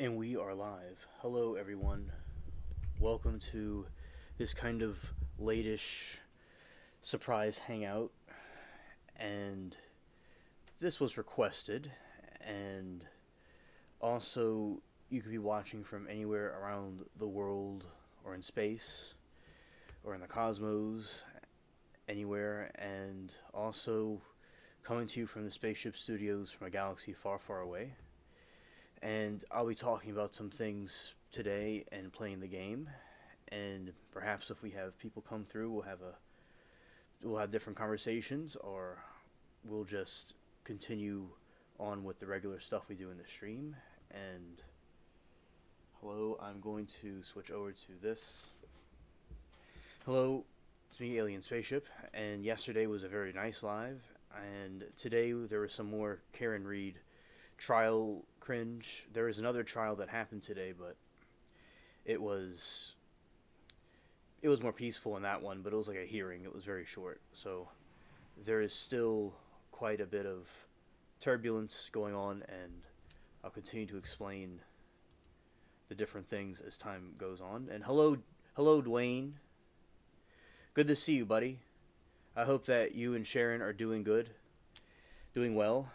And we are live. Hello, everyone. Welcome to this kind of late-ish surprise hangout. And this was requested. And also, you could be watching from anywhere around the world, or in space, or in the cosmos, anywhere. And also, coming to you from the spaceship studios from a galaxy far, far away. And I'll be talking about some things today and playing the game. And perhaps if we have people come through, we'll have different conversations, or we'll just continue on with the regular stuff we do in the stream. And hello, I'm going to switch over to this. Hello, it's me, Alien Spaceship, and yesterday was a very nice live, and today there was some more Karen Reed trial cringe. There was another trial that happened today, but it was more peaceful in that one, but it was like a hearing. It was very short. So there is still quite a bit of turbulence going on, and I'll continue to explain the different things as time goes on. And hello Dwayne. Good to see you, buddy. I hope that you and Sharon are doing good, doing well.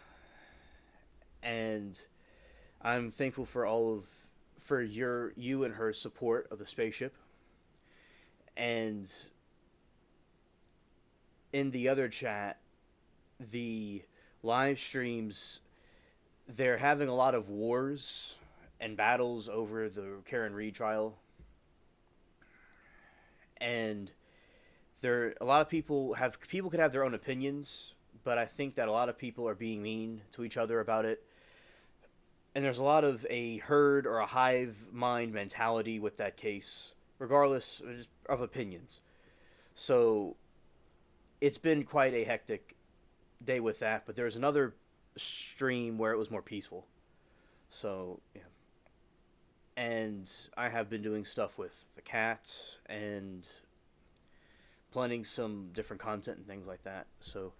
And I'm thankful for you and her support of the spaceship. And in the other chat, the live streams, they're having a lot of wars and battles over the Karen Reed trial. And a lot of people could have their own opinions, but I think that a lot of people are being mean to each other about it. And there's a lot of a herd or a hive mind mentality with that case, regardless of opinions. So it's been quite a hectic day with that, but there's another stream where it was more peaceful. So, yeah. And I have been doing stuff with the cats and planning some different content and things like that. So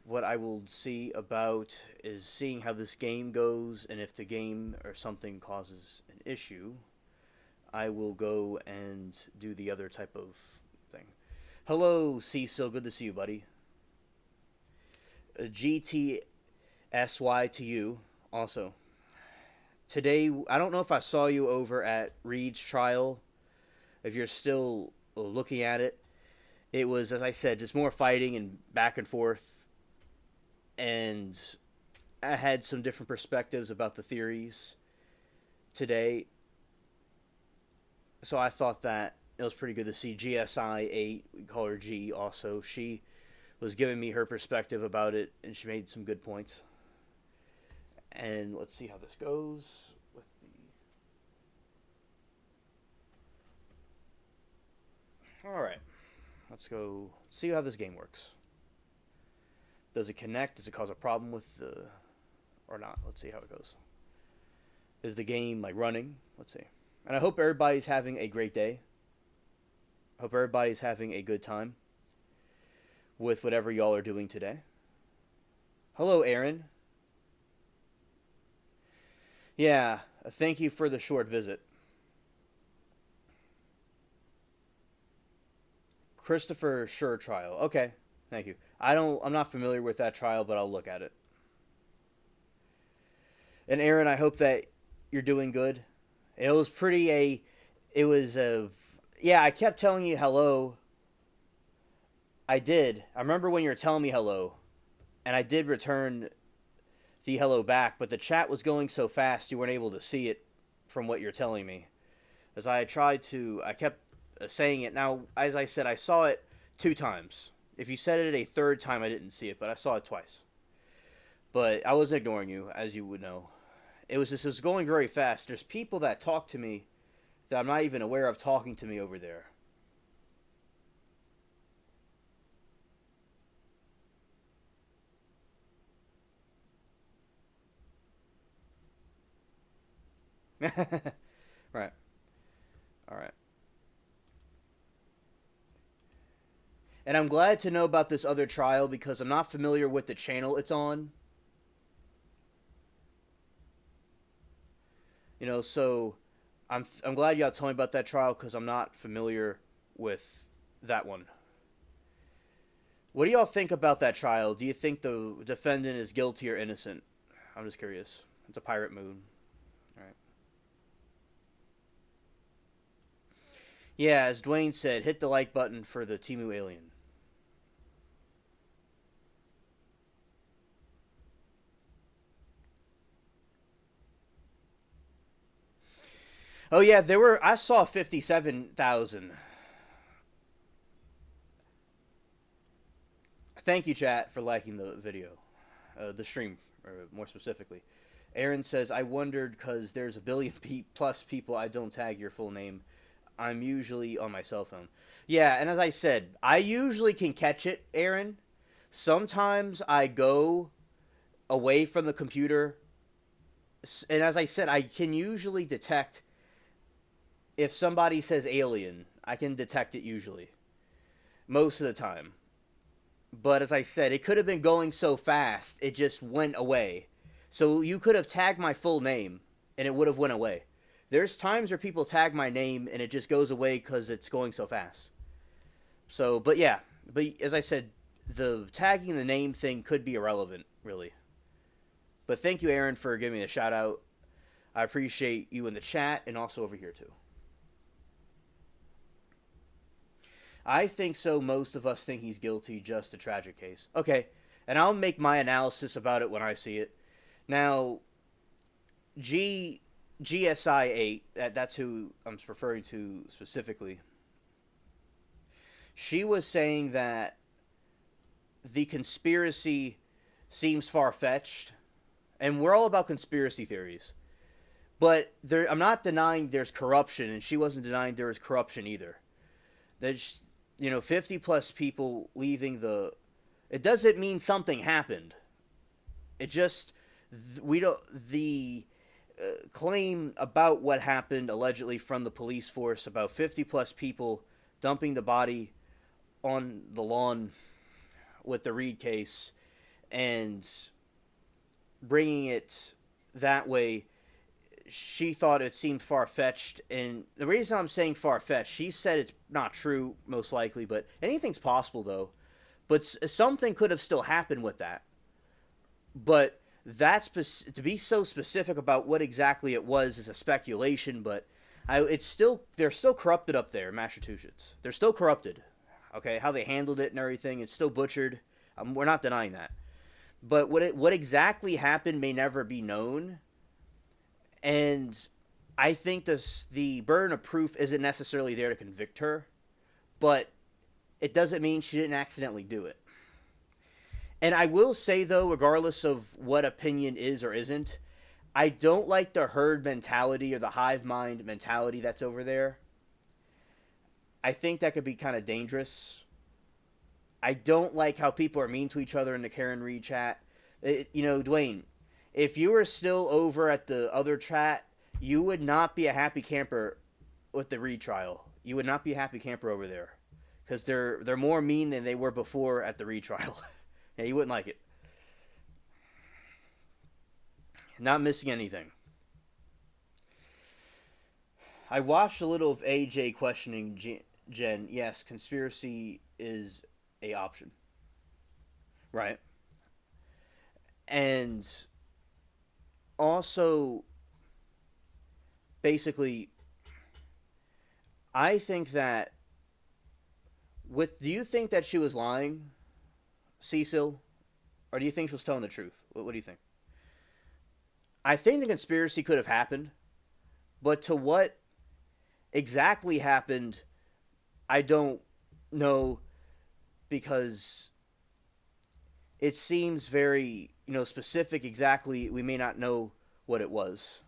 what I will see about is seeing how this game goes, and if the game or something causes an issue, I will go and do the other type of thing. Hello, Cecil. Good to see you, buddy. GTSY to you also. Today, I don't know if I saw you over at Reed's trial. If you're still looking at it, it was, as I said, just more fighting and back and forth. And I had some different perspectives about the theories today. So I thought that it was pretty good to see GSI8, we call her G also. She was giving me her perspective about it, and she made some good points. And let's see how this goes with the... Alright. Let's go see how this game works. Does it connect? Does it cause a problem with the... or not? Let's see how it goes. Is the game, like, running? Let's see. And I hope everybody's having a great day. I hope everybody's having a good time with whatever y'all are doing today. Hello, Aaron. Yeah, thank you for the short visit. Christopher Schur trial. Okay, thank you. I'm not familiar with that trial, but I'll look at it. And Aaron, I hope that you're doing good. It was yeah, I kept telling you hello. I did. I remember when you were telling me hello, and I did return the hello back, but the chat was going so fast you weren't able to see it from what you're telling me. As I kept saying it. Now, as I said, I saw it 2 times. If you said it a 3rd time, I didn't see it, but I saw it twice. But I wasn't ignoring you, as you would know. It was going very fast. There's people that talk to me that I'm not even aware of talking to me over there. Right. Alright. And I'm glad to know about this other trial because I'm not familiar with the channel it's on. So I'm glad y'all told me about that trial because I'm not familiar with that one. What do y'all think about that trial? Do you think the defendant is guilty or innocent? I'm just curious. It's a pirate moon. All right. Yeah, as Dwayne said, hit the like button for the Timu alien. Oh yeah, I saw 57,000. Thank you, chat, for liking the video, the stream, or more specifically. Aaron says, I wondered because there's a billion plus people I don't tag your full name. I'm usually on my cell phone. Yeah, and as I said, I usually can catch it, Aaron. Sometimes I go away from the computer, and as I said, I can usually detect if somebody says alien. I can detect it usually, most of the time. But as I said, it could have been going so fast, it just went away. So you could have tagged my full name, and it would have went away. There's times where people tag my name, and it just goes away because it's going so fast. So, but yeah. But as I said, the tagging the name thing could be irrelevant, really. But thank you, Aaron, for giving me a shout out. I appreciate you in the chat and also over here, too. I think so. Most of us think he's guilty, just a tragic case. Okay, and I'll make my analysis about it when I see it. Now, GSI 8, that's who I'm referring to specifically. She was saying that the conspiracy seems far-fetched, and we're all about conspiracy theories. But I'm not denying there's corruption, and she wasn't denying there was corruption either. There's 50 plus people leaving it doesn't mean something happened. It just, we don't, the claim about what happened allegedly from the police force, about 50 plus people dumping the body on the lawn with the Reed case and bringing it that way, she thought it seemed far-fetched, and the reason I'm saying far-fetched, she said it's not true, most likely, but anything's possible, though. But something could have still happened with that. But to be so specific about what exactly it was is a speculation, but they're still corrupted up there in Massachusetts. They're still corrupted, okay? How they handled it and everything, it's still butchered. We're not denying that. But what exactly happened may never be known. And I think the burden of proof isn't necessarily there to convict her, but it doesn't mean she didn't accidentally do it. And I will say, though, regardless of what opinion is or isn't, I don't like the herd mentality or the hive mind mentality that's over there. I think that could be kind of dangerous. I don't like how people are mean to each other in the Karen Reed chat. Dwayne, if you were still over at the other chat, you would not be a happy camper with the retrial. You would not be a happy camper over there. Because they're more mean than they were before at the retrial. Yeah, you wouldn't like it. Not missing anything. I watched a little of AJ questioning Jen. Yes, conspiracy is a option. Right. And also, basically, I think that do you think that she was lying, Cecil? Or do you think she was telling the truth? What do you think? I think the conspiracy could have happened, but to what exactly happened, I don't know, because it seems very, specific exactly. We may not know what it was.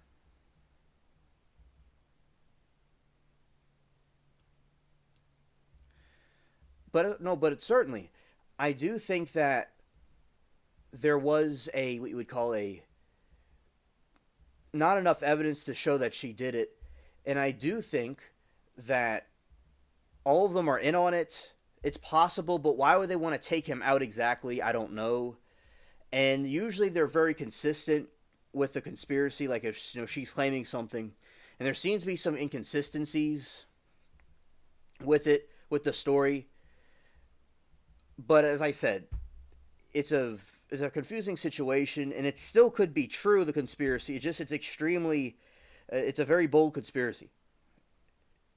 But certainly, I do think that there was what you would call not enough evidence to show that she did it. And I do think that all of them are in on it. It's possible, but why would they want to take him out exactly? I don't know. And usually they're very consistent with the conspiracy, like if she's claiming something, and there seems to be some inconsistencies with it, with the story. But as I said, it's a confusing situation, and it still could be true. The conspiracy, it's extremely, it's a very bold conspiracy.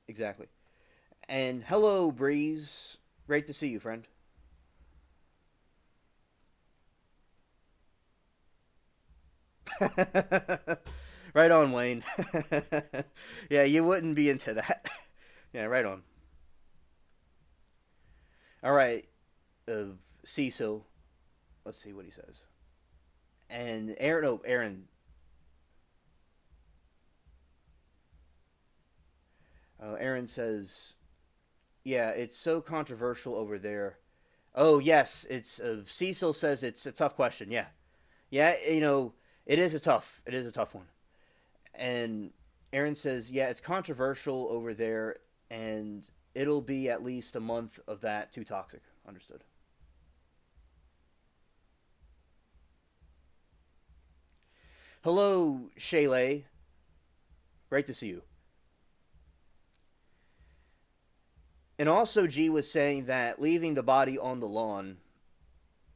Exactly. And hello, Breeze. Great to see you, friend. Right on, Wayne. Yeah, you wouldn't be into that. Yeah, right on. All right, Cecil. Let's see what he says. And Aaron, oh, Aaron. Aaron says, "Yeah, it's so controversial over there." Oh yes, it's Cecil says it's a tough question. Yeah, yeah, it is a tough one. And Aaron says, "Yeah, it's controversial over there, and it'll be at least a month of that too toxic." Understood. Hello, Shayla. Great to see you. And also, G was saying that leaving the body on the lawn,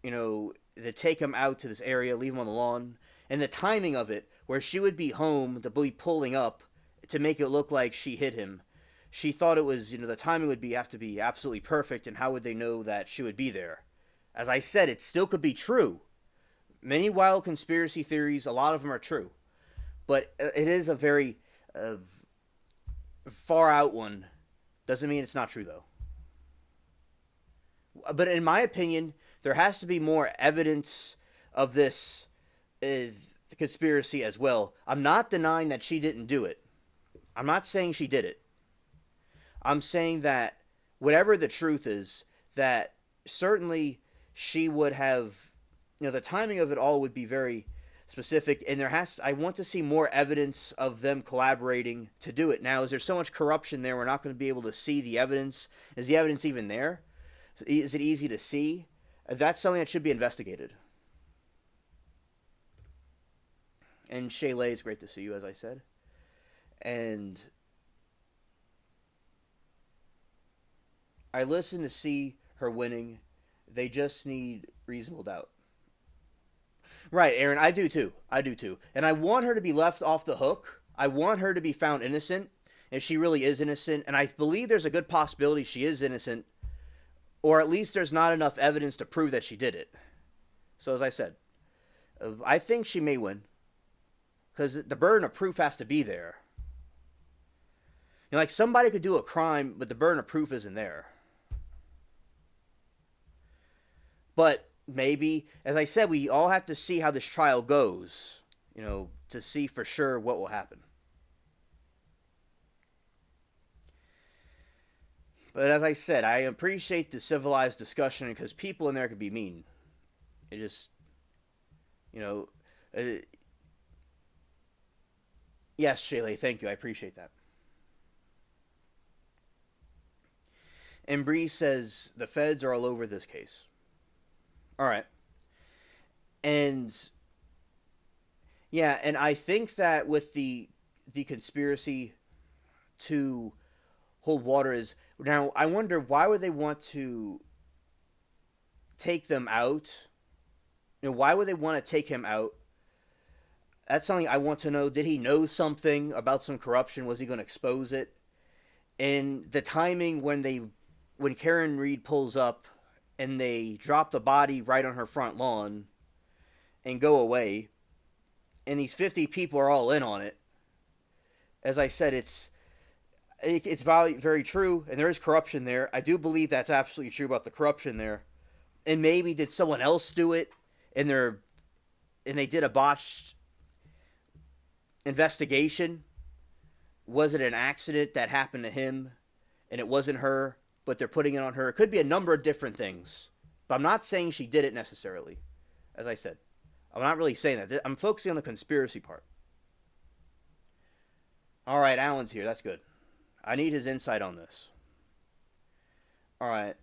to take him out to this area, leave him on the lawn, and the timing of it, where she would be home to be pulling up to make it look like she hit him. She thought it was, the timing would be have to be absolutely perfect, and how would they know that she would be there? As I said, it still could be true. Many wild conspiracy theories, a lot of them are true, but it is a very far out one. Doesn't mean it's not true though. But in my opinion, there has to be more evidence of this conspiracy as well. I'm not denying that she didn't do it. I'm not saying she did it. I'm saying that whatever the truth is, that certainly she would have, the timing of it all would be very specific, and I want to see more evidence of them collaborating to do it. Now, is there so much corruption there we're not going to be able to see the evidence? Is the evidence even there? Is it easy to see? That's something that should be investigated. And Shayla, it's great to see you, as I said. And I listen to see her winning. They just need reasonable doubt. Right, Aaron, I do too. I do too. And I want her to be left off the hook. I want her to be found innocent if she really is innocent. And I believe there's a good possibility she is innocent, or at least there's not enough evidence to prove that she did it. So, as I said, I think she may win because the burden of proof has to be there. Like somebody could do a crime, but the burden of proof isn't there. But maybe, as I said, we all have to see how this trial goes, to see for sure what will happen. But as I said, I appreciate the civilized discussion because people in there could be mean. It just, you know, uh, yes, Shayla, thank you. I appreciate that. And Bree says the feds are all over this case. All right. And yeah, and I think that with the conspiracy to hold water is now I wonder why would they want to take them out? Why would they want to take him out? That's something I want to know. Did he know something about some corruption? Was he going to expose it? And the timing when Karen Reed pulls up and they drop the body right on her front lawn and go away, and these 50 people are all in on it. As I said, it's very true, and there is corruption there. I do believe that's absolutely true about the corruption there. And maybe did someone else do it, and they did a botched investigation? Was it an accident that happened to him, and it wasn't her, but they're putting it on her? It could be a number of different things, but I'm not saying she did it necessarily. As I said, I'm not really saying that. I'm focusing on the conspiracy part. All right, Alan's here. That's good. I need his insight on this. All right.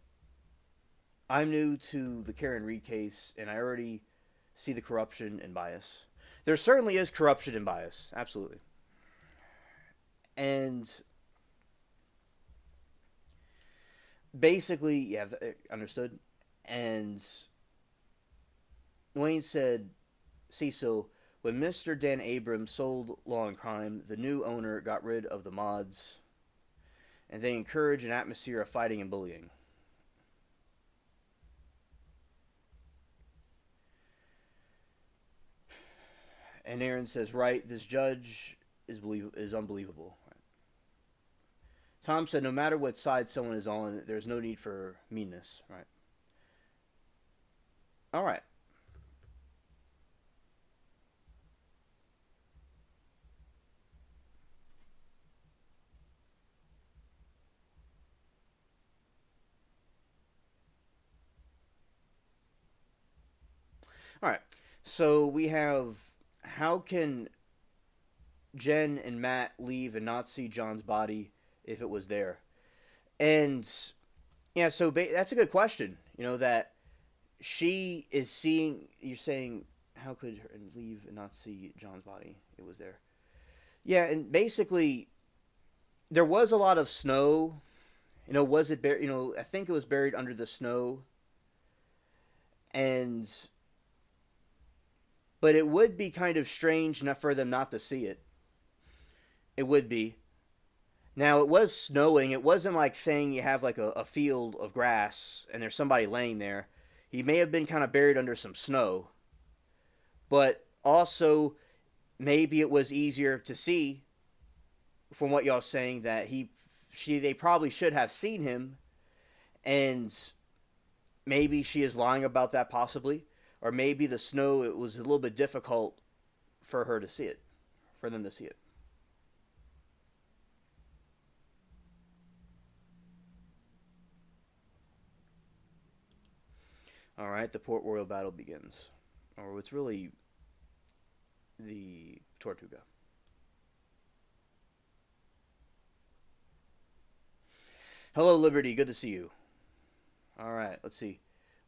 I'm new to the Karen Reed case, and I already see the corruption and bias. There certainly is corruption and bias, absolutely. And basically, yeah, understood. And Wayne said, Cecil, when Mr. Dan Abrams sold Law and Crime, the new owner got rid of the mods, and they encourage an atmosphere of fighting and bullying. And Aaron says, right, this judge is unbelievable. Right. Tom said, no matter what side someone is on, there's no need for meanness. Right. All right. All right. So we have, how can Jen and Matt leave and not see John's body if it was there? And yeah, so that's a good question. You know, that she is seeing, you're saying, how could her leave and not see John's body? It was there. Yeah, and basically, there was a lot of snow. You know, was it buried? You know, I think it was buried under the snow. And, but it would be kind of strange not for them not to see it. It would be. Now, it was snowing. It wasn't like saying you have like a field of grass and there's somebody laying there. He may have been kind of buried under some snow. But also, maybe it was easier to see, from what y'all saying, that they probably should have seen him, and maybe she is lying about that possibly, or maybe the snow, it was a little bit difficult for her to see it, for them to see it. All right, the Port Royal battle begins, or it's really the Tortuga. Hello, Liberty. Good to see you. All right, let's see.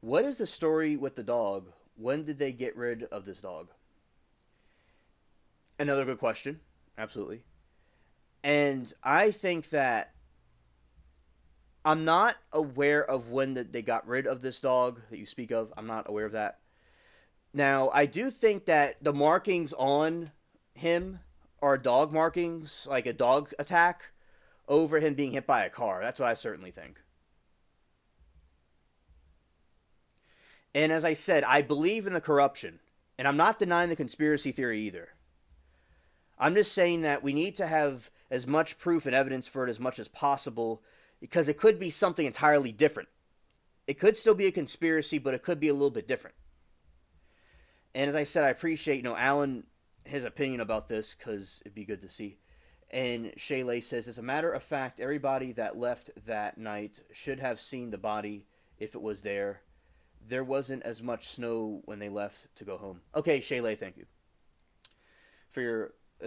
What is the story with the dog? When did they get rid of this dog? Another good question. Absolutely. And I think that I'm not aware of when they got rid of this dog that you speak of. I'm not aware of that. Now, I do think that the markings on him are dog markings, like a dog attack, over him being hit by a car. That's what I certainly think. And as I said, I believe in the corruption. And I'm not denying the conspiracy theory either. I'm just saying that we need to have as much proof and evidence for it as much as possible, because it could be something entirely different. It could still be a conspiracy, but it could be a little bit different. And as I said, I appreciate, Alan, his opinion about this, because it'd be good to see. And Shayla says, as a matter of fact, everybody that left that night should have seen the body if it was there. There wasn't as much snow when they left to go home. Okay, Shayla, thank you.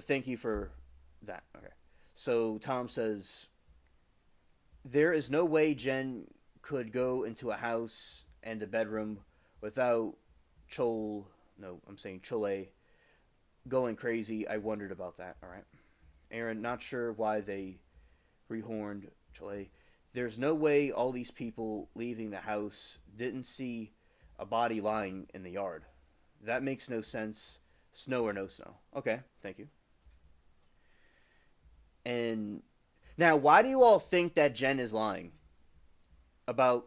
Thank you for that. Okay. So Tom says, there is no way Jen could go into a house and a bedroom without Chole going crazy. I wondered about that. All right. Aaron, not sure why they rehorned Chole. There's no way all these people leaving the house didn't see a body lying in the yard. That makes no sense, snow or no snow. Okay, thank you. And now, why do you all think that Jen is lying about?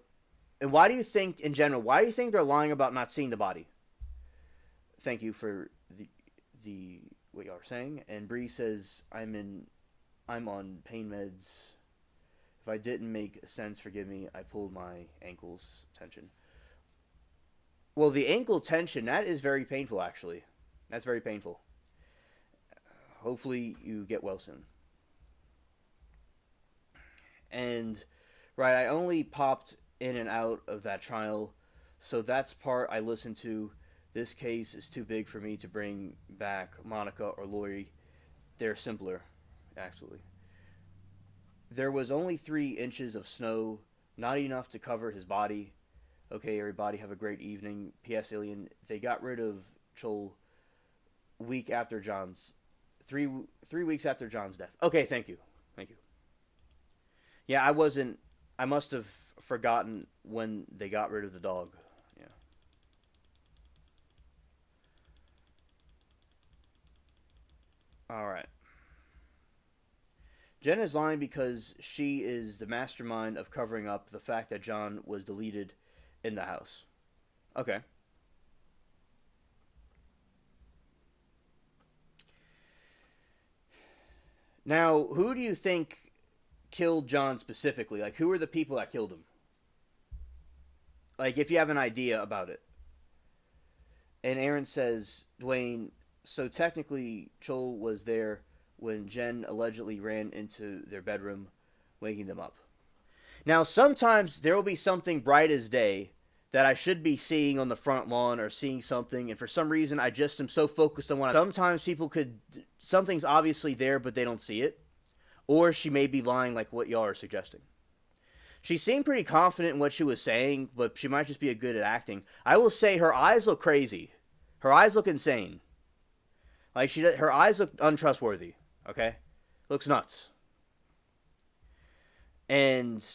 And why do you think, in general, why do you think they're lying about not seeing the body? Thank you for the what y'all are saying. And Bree says, I'm on pain meds. If I didn't make sense, forgive me. I pulled my ankles tension. Well, the ankle tension, that is very painful, actually. That's very painful. Hopefully you get well soon. And, right, I only popped in and out of that trial, so that's part I listened to. This case is too big for me to bring back Monica or Lori. They're simpler, absolutely. There was only 3 inches of snow, not enough to cover his body. Okay, everybody, have a great evening. P.S. Alien, they got rid of Chol week after John's 3 weeks after John's death. Okay, thank you. Yeah, I wasn't. I must have forgotten when they got rid of the dog. Yeah. All right. Jen is lying because she is the mastermind of covering up the fact that John was deleted in the house. Okay. Now, who do you think killed John specifically? Like, who are the people that killed him? Like, if you have an idea about it. And Aaron says, Dwayne, so technically, Chol was there when Jen allegedly ran into their bedroom, waking them up. Now, sometimes there will be something bright as day that I should be seeing on the front lawn or seeing something, and for some reason, I just am so focused on what. Sometimes people could. Something's obviously there, but they don't see it. Or she may be lying, like what y'all are suggesting. She seemed pretty confident in what she was saying, but she might just be good at acting. I will say her eyes look crazy. Her eyes look insane. Like her eyes look untrustworthy. Okay, looks nuts. And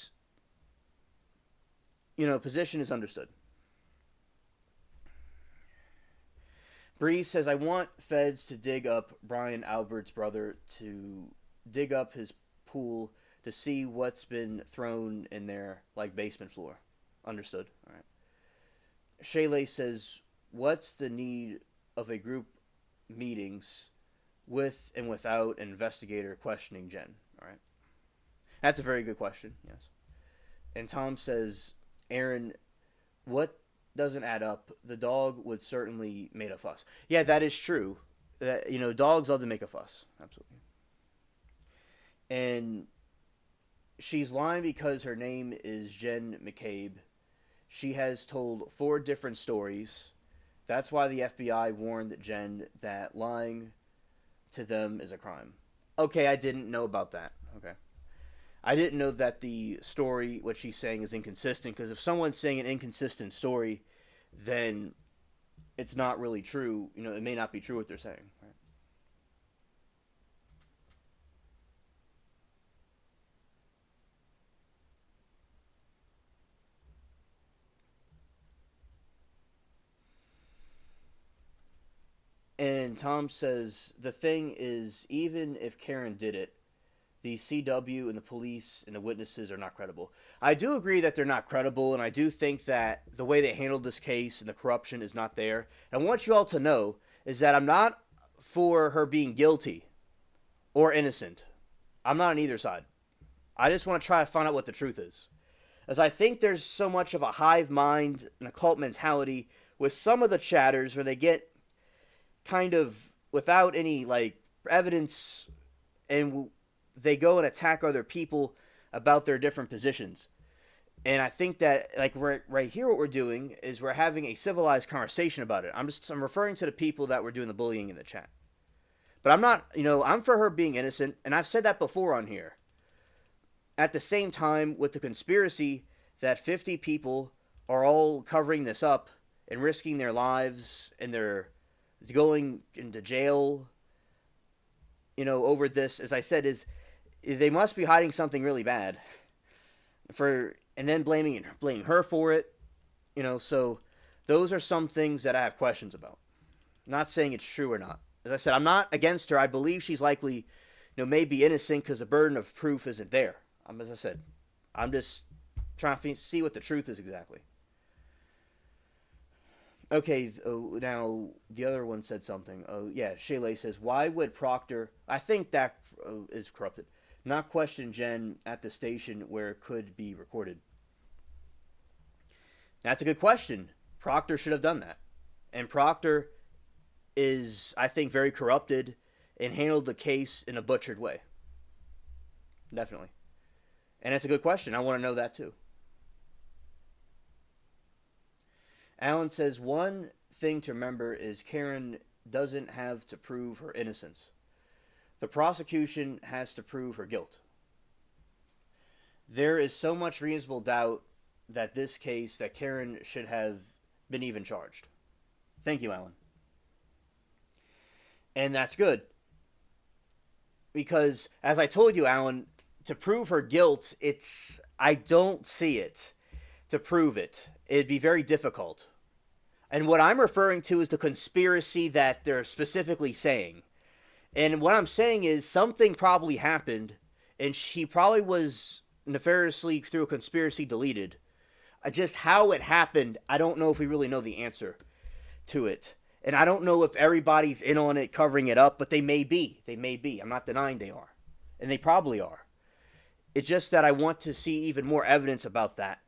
position is understood. Bree says, I want feds to dig up Brian Albert's brother, to dig up his pool to see what's been thrown in there, like basement floor. Understood. All right. Shaylee says, what's the need of a group meetings with and without an investigator questioning Jen? All right. That's a very good question, yes. And Tom says, Aaron, what doesn't add up? The dog would certainly made a fuss. Yeah, that is true. That dogs love to make a fuss. Absolutely. And she's lying because her name is Jen McCabe. She has told 4 different stories. That's why the FBI warned Jen that lying to them is a crime. Okay, I didn't know about that. Okay. I didn't know that the story, what she's saying, is inconsistent, because if someone's saying an inconsistent story, then it's not really true. It may not be true what they're saying. Right? And Tom says, the thing is, even if Karen did it, the CW and the police and the witnesses are not credible. I do agree that they're not credible, and I do think that the way they handled this case and the corruption is not there. And I want you all to know is that I'm not for her being guilty or innocent. I'm not on either side. I just want to try to find out what the truth is. As I think there's so much of a hive mind and a cult mentality with some of the chatters where they get kind of without any evidence, and they go and attack other people about their different positions. And I think that right here what we're doing is we're having a civilized conversation about it. I'm referring to the people that were doing the bullying in the chat. But I'm not, I'm for her being innocent, and I've said that before on here. At the same time, with the conspiracy that 50 people are all covering this up and risking their lives, and they're going into jail, over this, as I said, is they must be hiding something really bad, and then blaming her for it. So those are some things that I have questions about. I'm not saying it's true or not. As I said, I'm not against her. I believe she's likely, may be innocent because the burden of proof isn't there. As I said, I'm just trying to see what the truth is exactly. Okay, now the other one said something. Oh, yeah, Shaylee says, why would Proctor, I think that is corrupted, not question Jen at the station where it could be recorded? That's a good question. Proctor should have done that. And Proctor is, I think, very corrupted and handled the case in a butchered way. Definitely. And it's a good question. I want to know that too. Alan says, one thing to remember is Karen doesn't have to prove her innocence. The prosecution has to prove her guilt. There is so much reasonable doubt that this case that Karen should have been even charged. Thank you, Alan. And that's good. Because, as I told you, Alan, to prove her guilt, I don't see it. To prove it, it'd be very difficult. And what I'm referring to is the conspiracy that they're specifically saying. And what I'm saying is something probably happened, and she probably was nefariously through a conspiracy deleted. Just how it happened, I don't know if we really know the answer to it. And I don't know if everybody's in on it covering it up, but they may be. They may be. I'm not denying they are. And they probably are. It's just that I want to see even more evidence about that.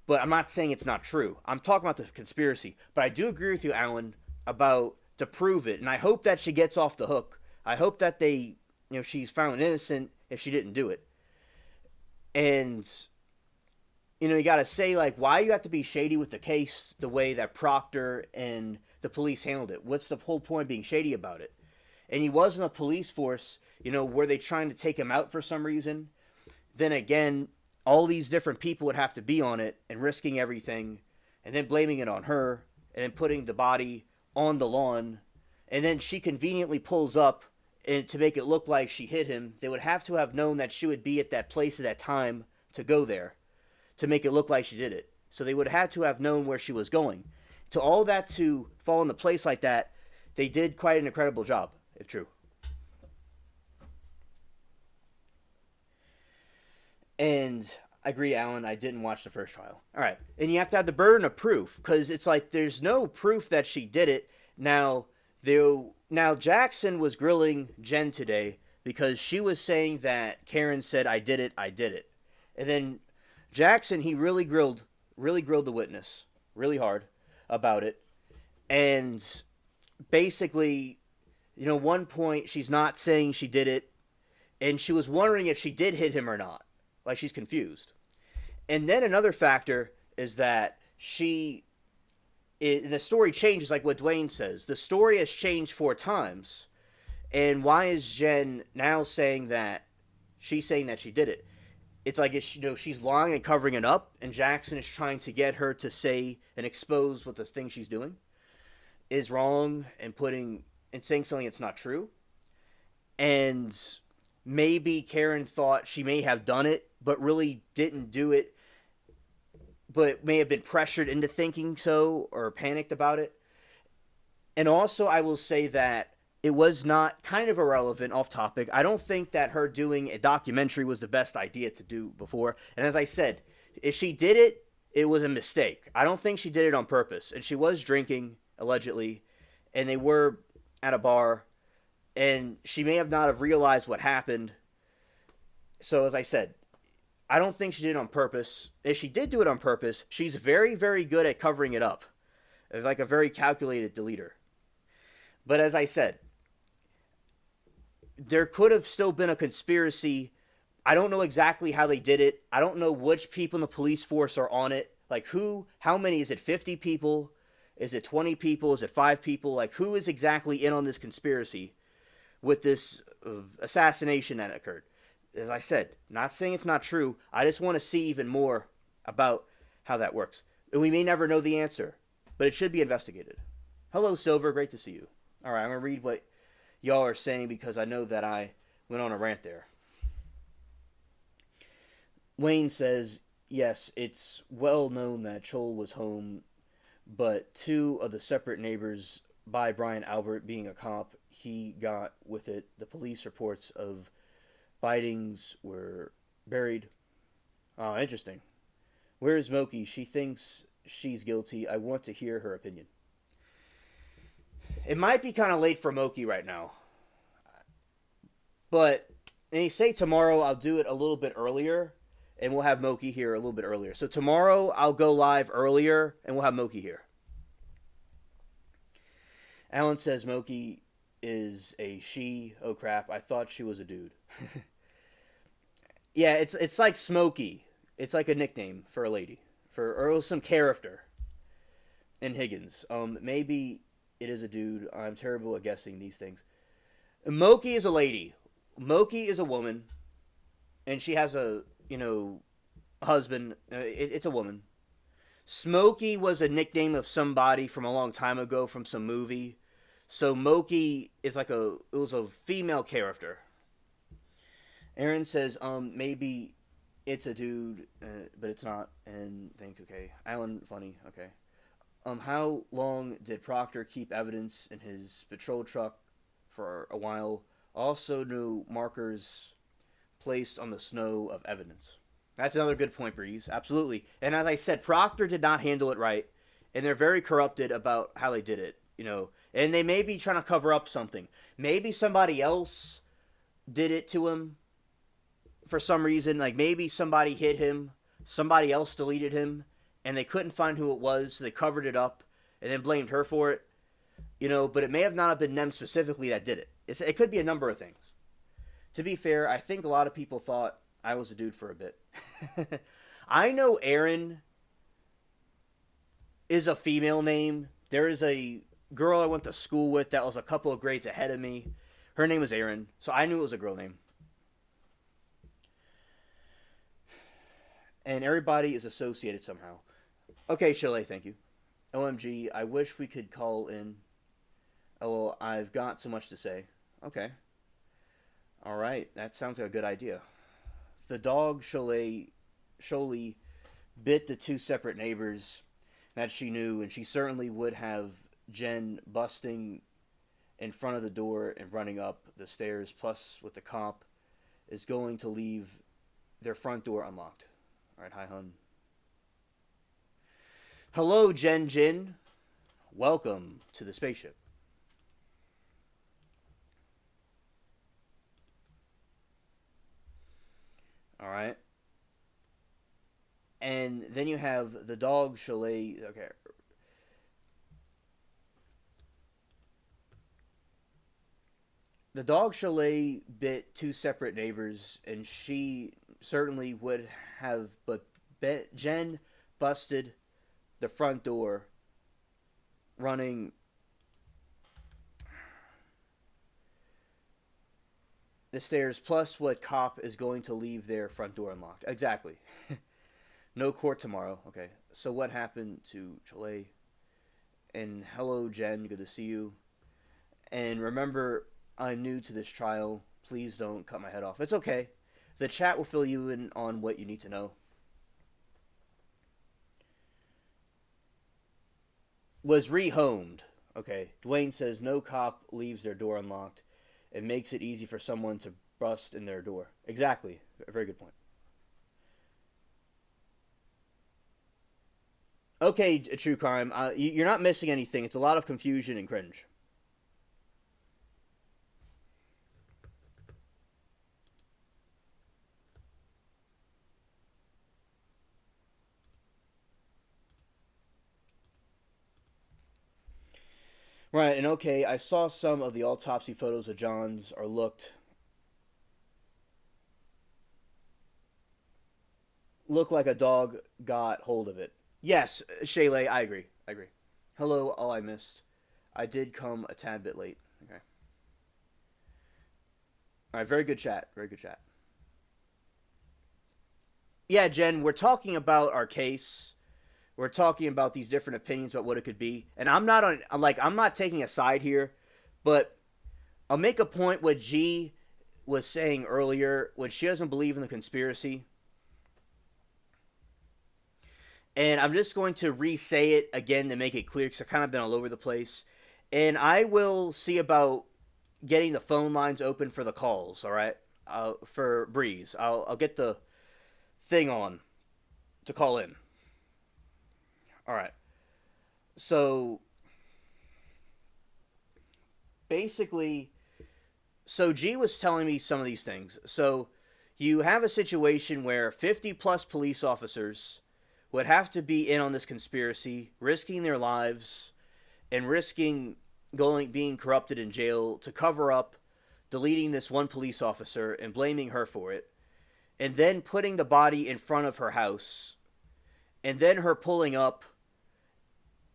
But I'm not saying it's not true. I'm talking about the conspiracy. But I do agree with you, Alan, about to prove it. And I hope that she gets off the hook. I hope that she's found innocent if she didn't do it. And, you got to say, like, why you have to be shady with the case the way that Proctor and the police handled it. What's the whole point of being shady about it? And he wasn't a police force, were they trying to take him out for some reason? Then again, all these different people would have to be on it and risking everything and then blaming it on her and then putting the body on the lawn. And then she conveniently pulls up and to make it look like she hit him. They would have to have known that she would be at that place at that time to go there to make it look like she did it. So they would have had to have known where she was going. To all that to fall into place like that, they did quite an incredible job, if true. And I agree, Alan, I didn't watch the first trial. All right. And you have to have the burden of proof, because it's like there's no proof that she did it. Now Jackson was grilling Jen today because she was saying that Karen said, I did it. And then Jackson, he really grilled the witness really hard about it. And basically, one point she's not saying she did it. And she was wondering if she did hit him or not. Like, she's confused. And then another factor is that the story changes, like what Dwayne says. The story has changed 4 times. And why is Jen now saying that she's saying that she did it? It's like, she's lying and covering it up, and Jackson is trying to get her to say and expose what the thing she's doing is wrong and saying something that's not true. And maybe Karen thought she may have done it, but really didn't do it, but may have been pressured into thinking so or panicked about it. And also, I will say that it was not kind of irrelevant, off topic. I don't think that her doing a documentary was the best idea to do before. And as I said, if she did it, it was a mistake. I don't think she did it on purpose. And she was drinking, allegedly, and they were at a bar, and she may have not have realized what happened. So as I said, I don't think she did it on purpose. If she did do it on purpose, she's very, very good at covering it up. It's like a very calculated deleter. But as I said, there could have still been a conspiracy. I don't know exactly how they did it. I don't know which people in the police force are on it. Like how many? Is it 50 people? Is it 20 people? Is it 5 people? Like, who is exactly in on this conspiracy with this assassination that occurred? As I said, not saying it's not true. I just want to see even more about how that works. And we may never know the answer, but it should be investigated. Hello, Silver. Great to see you. All right, I'm going to read what y'all are saying because I know that I went on a rant there. Wayne says, yes, it's well known that Chol was home, but 2 of the separate neighbors, by Brian Albert being a cop, he got with it. The police reports of bitings were buried. Oh, interesting. Where is Moki? She thinks she's guilty. I want to hear her opinion. It might be kind of late for Moki right now. But, and they say tomorrow I'll do it a little bit earlier, and we'll have Moki here a little bit earlier. So tomorrow I'll go live earlier, and we'll have Moki here. Alan says Moki is a she. Oh crap, I thought she was a dude. Yeah, it's like Smokey. It's like a nickname for a lady. Or some character in Higgins. Maybe it is a dude. I'm terrible at guessing these things. Moki is a lady. Moki is a woman. And she has a husband. It's a woman. Smokey was a nickname of somebody from a long time ago from some movie. So Moki is like it was a female character. Aaron says, maybe it's a dude, but it's not, and thinks, okay. Alan, funny, okay. How long did Proctor keep evidence in his patrol truck for a while? Also, no markers placed on the snow of evidence. That's another good point, Breeze. Absolutely. And as I said, Proctor did not handle it right, and they're very corrupted about how they did it. And they may be trying to cover up something. Maybe somebody else did it to him for some reason. Like maybe somebody hit him, somebody else deleted him, and they couldn't find who it was, so they covered it up and then blamed her for it. But it may have not been them specifically that did it. It could be a number of things. To be fair, I think a lot of people thought I was a dude for a bit. I know Erin is a female name. There is a girl I went to school with that was a couple of grades ahead of me. Her name was Erin, so I knew it was a girl name. And everybody is associated somehow. Okay, Chile, thank you. OMG, I wish we could call in. Oh, well, I've got so much to say. Okay. Alright, that sounds like a good idea. The dog Cholet bit the two separate neighbors that she knew, and she certainly would have Jen busting in front of the door and running up the stairs, plus with the cop, is going to leave their front door unlocked. Alright, hi, hun. Hello, Jen Jin. Welcome to the spaceship. Alright. And then you have the dog Chalet. Okay. The dog Chalet bit two separate neighbors, and she certainly would have, but Jen busted the front door running the stairs, plus what cop is going to leave their front door unlocked. Exactly. No court tomorrow. Okay. So what happened to Chile? And hello, Jen. Good to see you. And remember, I'm new to this trial. Please don't cut my head off. It's okay. The chat will fill you in on what you need to know. Was rehomed. Okay. Dwayne says no cop leaves their door unlocked. It makes it easy for someone to bust in their door. Exactly. A very good point. Okay, True Crime. You're not missing anything. It's a lot of confusion and cringe. Right, and okay, I saw some of the autopsy photos of John's or look like a dog got hold of it. Yes, Shayla, I agree. I agree. Hello, all I missed. I did come a tad bit late. Okay. All right, very good chat. Very good chat. Yeah, Jen, we're talking about our case. We're talking about these different opinions about what it could be, and I'm not taking a side here, but I'll make a point what G was saying earlier when she doesn't believe in the conspiracy. And I'm just going to re-say it again to make it clear because I've kind of been all over the place. And I will see about getting the phone lines open for the calls, all right? For Breeze. I'll get the thing on to call in. All right. So, basically, G was telling me some of these things. So, you have a situation where 50 plus police officers would have to be in on this conspiracy, risking their lives and risking being corrupted in jail to cover up deleting this one police officer and blaming her for it, and then putting the body in front of her house, and then her pulling up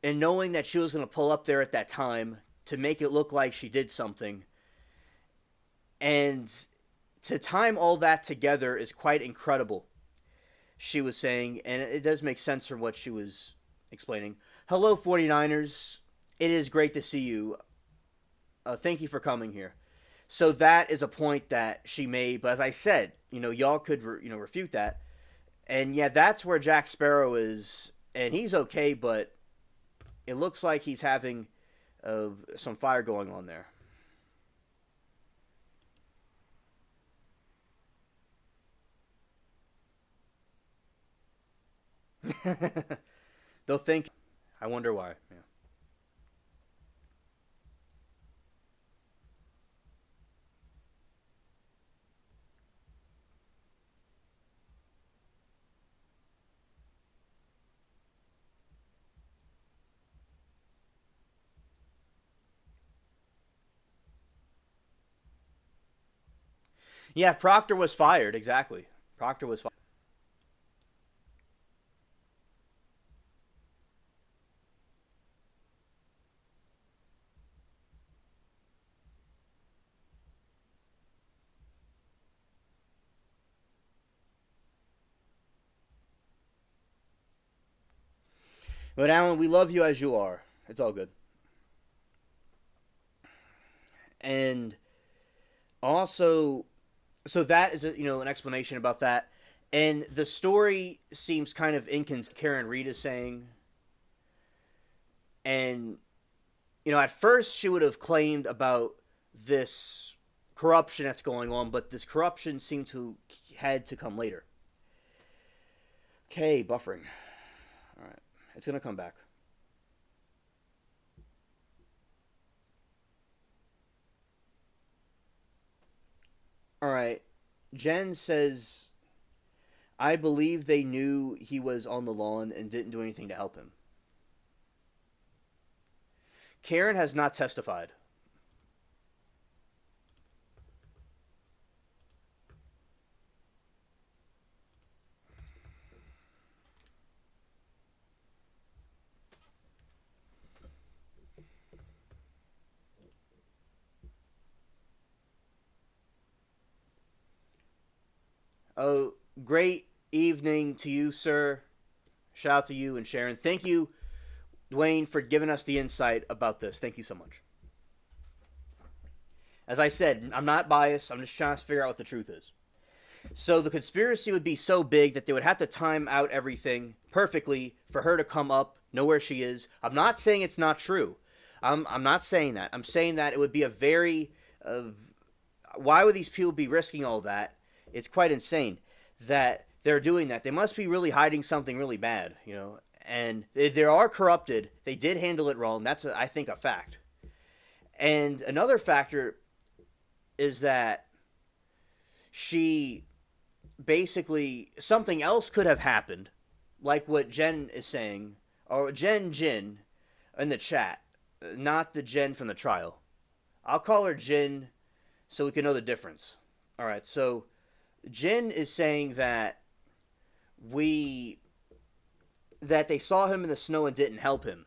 and knowing that she was going to pull up there at that time to make it look like she did something. And to time all that together is quite incredible, she was saying, and it does make sense from what she was explaining. Hello, 49ers. It is great to see you. Thank you for coming here. So that is a point that she made. But as I said, y'all could refute that. And yeah, that's where Jack Sparrow is, and he's okay, but it looks like he's having some fire going on there. They'll think. I wonder why. Yeah. Yeah, Proctor was fired. Exactly. Proctor was fired. But Alan, we love you as you are. It's all good. And also, so that is an explanation about that. And the story seems kind of inconsistent. Karen Reed is saying, and at first she would have claimed about this corruption that's going on, but this corruption seemed to had to come later. Okay, buffering. All right, it's gonna come back. All right, Jen says, I believe they knew he was on the lawn and didn't do anything to help him. Karen has not testified. Oh, great evening to you, sir. Shout out to you and Sharon. Thank you, Dwayne, for giving us the insight about this. Thank you so much. As I said, I'm not biased. I'm just trying to figure out what the truth is. So the conspiracy would be so big that they would have to time out everything perfectly for her to come up, know where she is. I'm not saying it's not true. I'm not saying that. I'm saying that it would be a very... why would these people be risking all that? It's quite insane that they're doing that. They must be really hiding something really bad, And they are corrupted. They did handle it wrong. That's, I think, a fact. And another factor is that she basically, something else could have happened, like what Jen is saying, or Jin in the chat, not the Jen from the trial. I'll call her Jin so we can know the difference. All right, so Jin is saying that they saw him in the snow and didn't help him.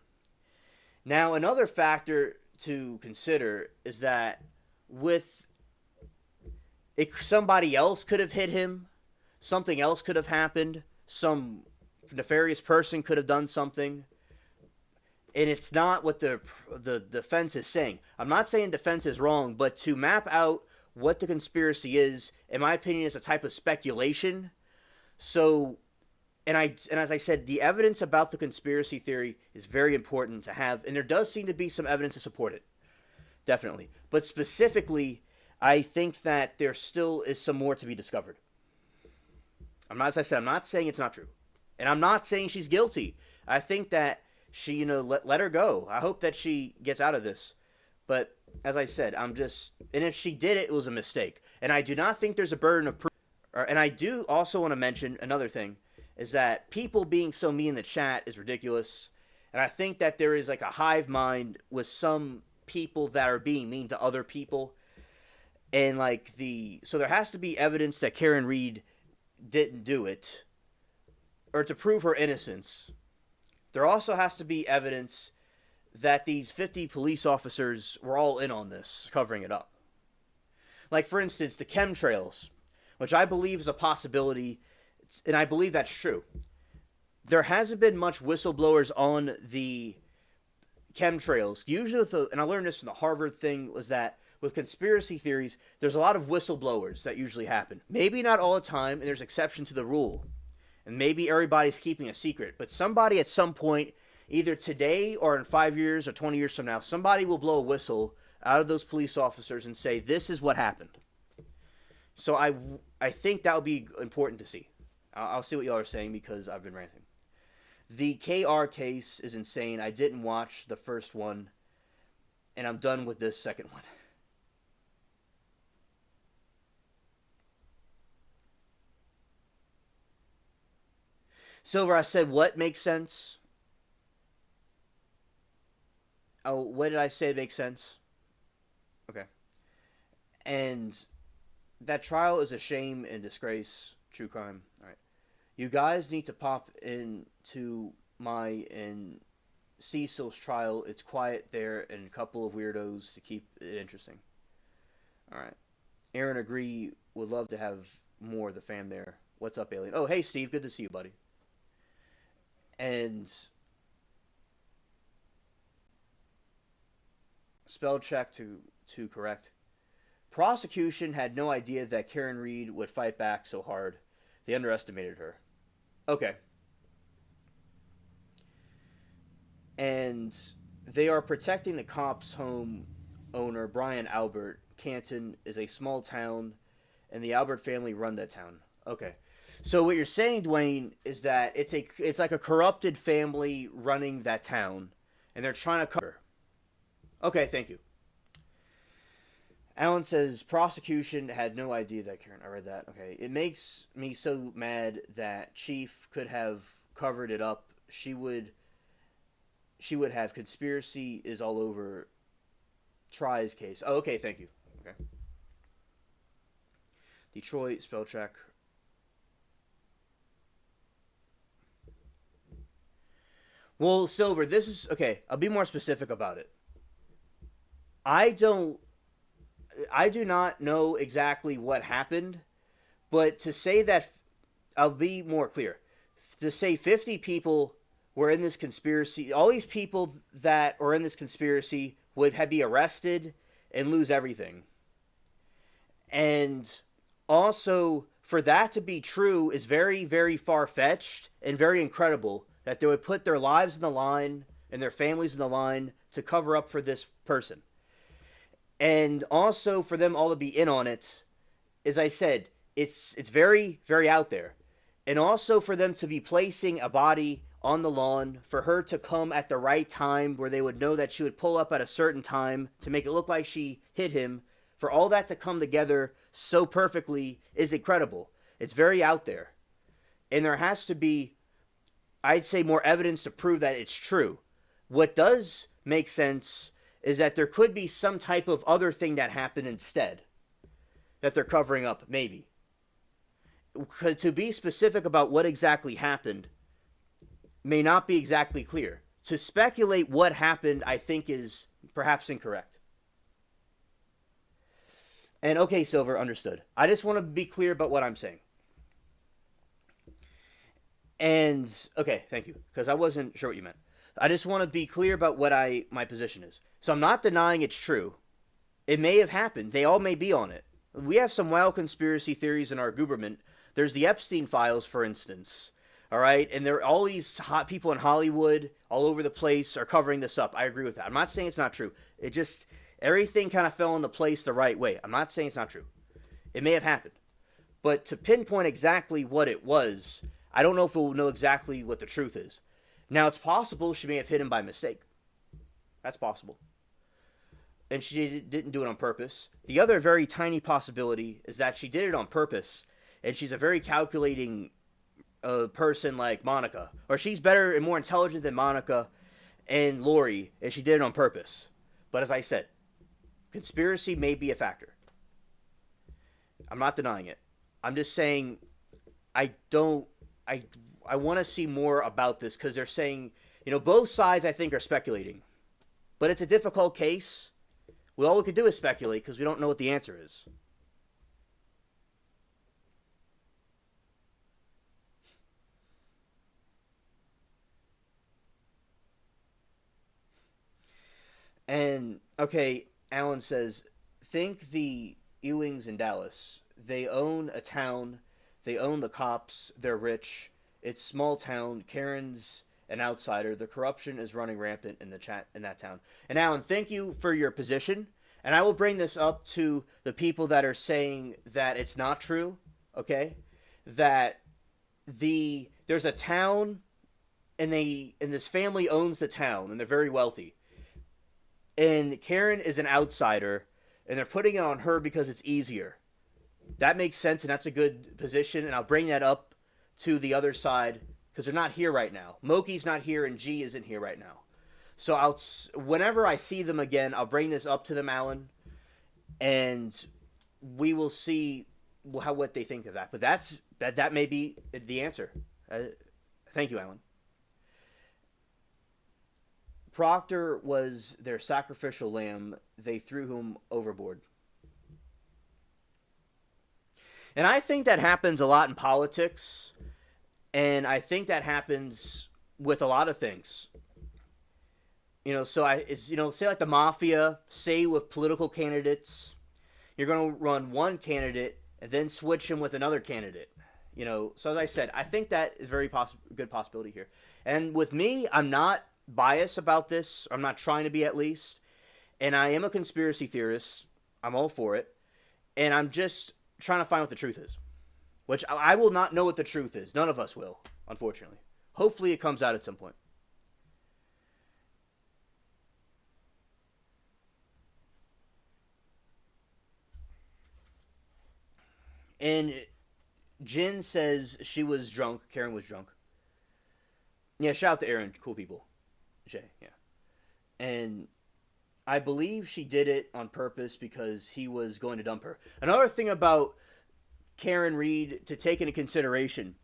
Now, another factor to consider is that somebody else could have hit him, something else could have happened, some nefarious person could have done something, and it's not what the defense is saying. I'm not saying defense is wrong, but to map out what the conspiracy is, in my opinion, is a type of speculation. So, and as I said, the evidence about the conspiracy theory is very important to have, and there does seem to be some evidence to support it, definitely. But specifically, I think that there still is some more to be discovered. As I said, I'm not saying it's not true, and I'm not saying she's guilty. I think that she, let her go. I hope that she gets out of this. But as I said, and if she did it, it was a mistake. And I do not think there's a burden of proof. And I do also want to mention another thing, is that people being so mean in the chat is ridiculous. And I think that there is like a hive mind with some people that are being mean to other people. And so there has to be evidence that Karen Reed didn't do it, or to prove her innocence. There also has to be evidence that these 50 police officers were all in on this, covering it up. Like, for instance, the chemtrails, which I believe is a possibility, and I believe that's true. There hasn't been much whistleblowers on the chemtrails. Usually, and I learned this from the Harvard thing, was that with conspiracy theories, there's a lot of whistleblowers that usually happen. Maybe not all the time, and there's exception to the rule. And maybe everybody's keeping a secret, but somebody at some point, either today or in 5 years or 20 years from now, somebody will blow a whistle out of those police officers and say, this is what happened. So I think that would be important to see. I'll see what y'all are saying because I've been ranting. The KR case is insane. I didn't watch the first one, and I'm done with this second one. Silver, I said what makes sense? Oh, what did I say makes sense? Okay. And that trial is a shame and disgrace. True crime. All right. You guys need to pop into my and Cecil's trial. It's quiet there and a couple of weirdos to keep it interesting. All right. Aaron agree. Would love to have more of the fam there. What's up, Alien? Oh, hey, Steve. Good to see you, buddy. And spell check to correct. Prosecution had no idea that Karen Reed would fight back so hard. They underestimated her. Okay. And they are protecting the cop's home owner, Brian Albert. Canton is a small town, and the Albert family run that town. Okay. So what you're saying, Dwayne, is that it's like a corrupted family running that town, and they're trying to cover. Okay, thank you. Alan says prosecution had no idea that Karen. I read that. Okay, it makes me so mad that Chief could have covered it up. She would have. Conspiracy is all over Try's case. Oh, okay, thank you. Okay. Detroit spell check. Well, Silver, this is okay. I'll be more specific about it. I do not know exactly what happened, but to say that, I'll be more clear. To say 50 people were in this conspiracy, all these people that are in this conspiracy would be arrested and lose everything. And also, for that to be true is very, very far-fetched and very incredible that they would put their lives in the line and their families in the line to cover up for this person. And also for them all to be in on it, as I said, it's very, very out there. And also for them to be placing a body on the lawn, for her to come at the right time where they would know that she would pull up at a certain time to make it look like she hit him, for all that to come together so perfectly is incredible. It's very out there. And there has to be, I'd say, more evidence to prove that it's true. What does make sense is that there could be some type of other thing that happened instead that they're covering up, maybe. To be specific about what exactly happened may not be exactly clear. To speculate what happened, I think, is perhaps incorrect. And okay, Silver, understood. I just want to be clear about what I'm saying. And, okay, thank you, because I wasn't sure what you meant. I just want to be clear about what my position is. So I'm not denying it's true. It may have happened. They all may be on it. We have some wild conspiracy theories in our government. There's the Epstein files, for instance. All right? And there are all these hot people in Hollywood all over the place are covering this up. I agree with that. I'm not saying it's not true. It just, everything kind of fell into place the right way. I'm not saying it's not true. It may have happened. But to pinpoint exactly what it was, I don't know if we'll know exactly what the truth is. Now, it's possible she may have hit him by mistake. That's possible. And she didn't do it on purpose. The other very tiny possibility is that she did it on purpose, and she's a very calculating person like Monica. Or she's better and more intelligent than Monica and Lori, and she did it on purpose. But as I said, conspiracy may be a factor. I'm not denying it. I'm just saying I want to see more about this because they're saying, both sides I think are speculating. But it's a difficult case. All we can do is speculate because we don't know what the answer is. And okay, Alan says, think the Ewings in Dallas. They own a town. They own the cops. They're rich. It's small town. Karen's an outsider. The corruption is running rampant in the chat in that town. And Alan, thank you for your position. And I will bring this up to the people that are saying that it's not true. Okay, that there's a town and this family owns the town and they're very wealthy. And Karen is an outsider and they're putting it on her because it's easier. That makes sense and that's a good position, and I'll bring that up to the other side because they're not here right now. Moki's not here and G isn't here right now. So whenever I see them again, I'll bring this up to them, Alan, and we will see what they think of that. But that may be the answer. Thank you, Alan. Proctor was their sacrificial lamb. They threw him overboard. And I think that happens a lot in politics. And I think that happens with a lot of things. Say like the mafia, say with political candidates, you're going to run one candidate and then switch him with another candidate. So as I said, I think that is very good possibility here. And with me, I'm not biased about this. I'm not trying to be, at least. And I am a conspiracy theorist. I'm all for it. And I'm just trying to find what the truth is. Which I will not know what the truth is. None of us will, unfortunately. Hopefully it comes out at some point. And Jin says she was drunk. Karen was drunk. Yeah, shout out to Aaron. Cool people. Jay, yeah. And I believe she did it on purpose because he was going to dump her. Another thing about Karen Reed to take into consideration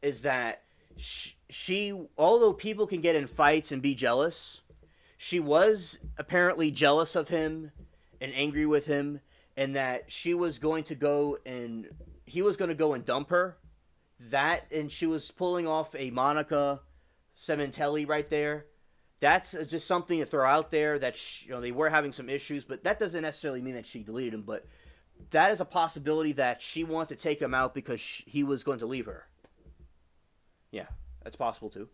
is that she, although people can get in fights and be jealous, she was apparently jealous of him and angry with him, and that she was going to go and he was going to go and dump her. And she was pulling off a Monica Sementelli right there. That's just something to throw out there that they were having some issues, but that doesn't necessarily mean that she deleted him. But that is a possibility that she wanted to take him out because he was going to leave her. Yeah, that's possible too.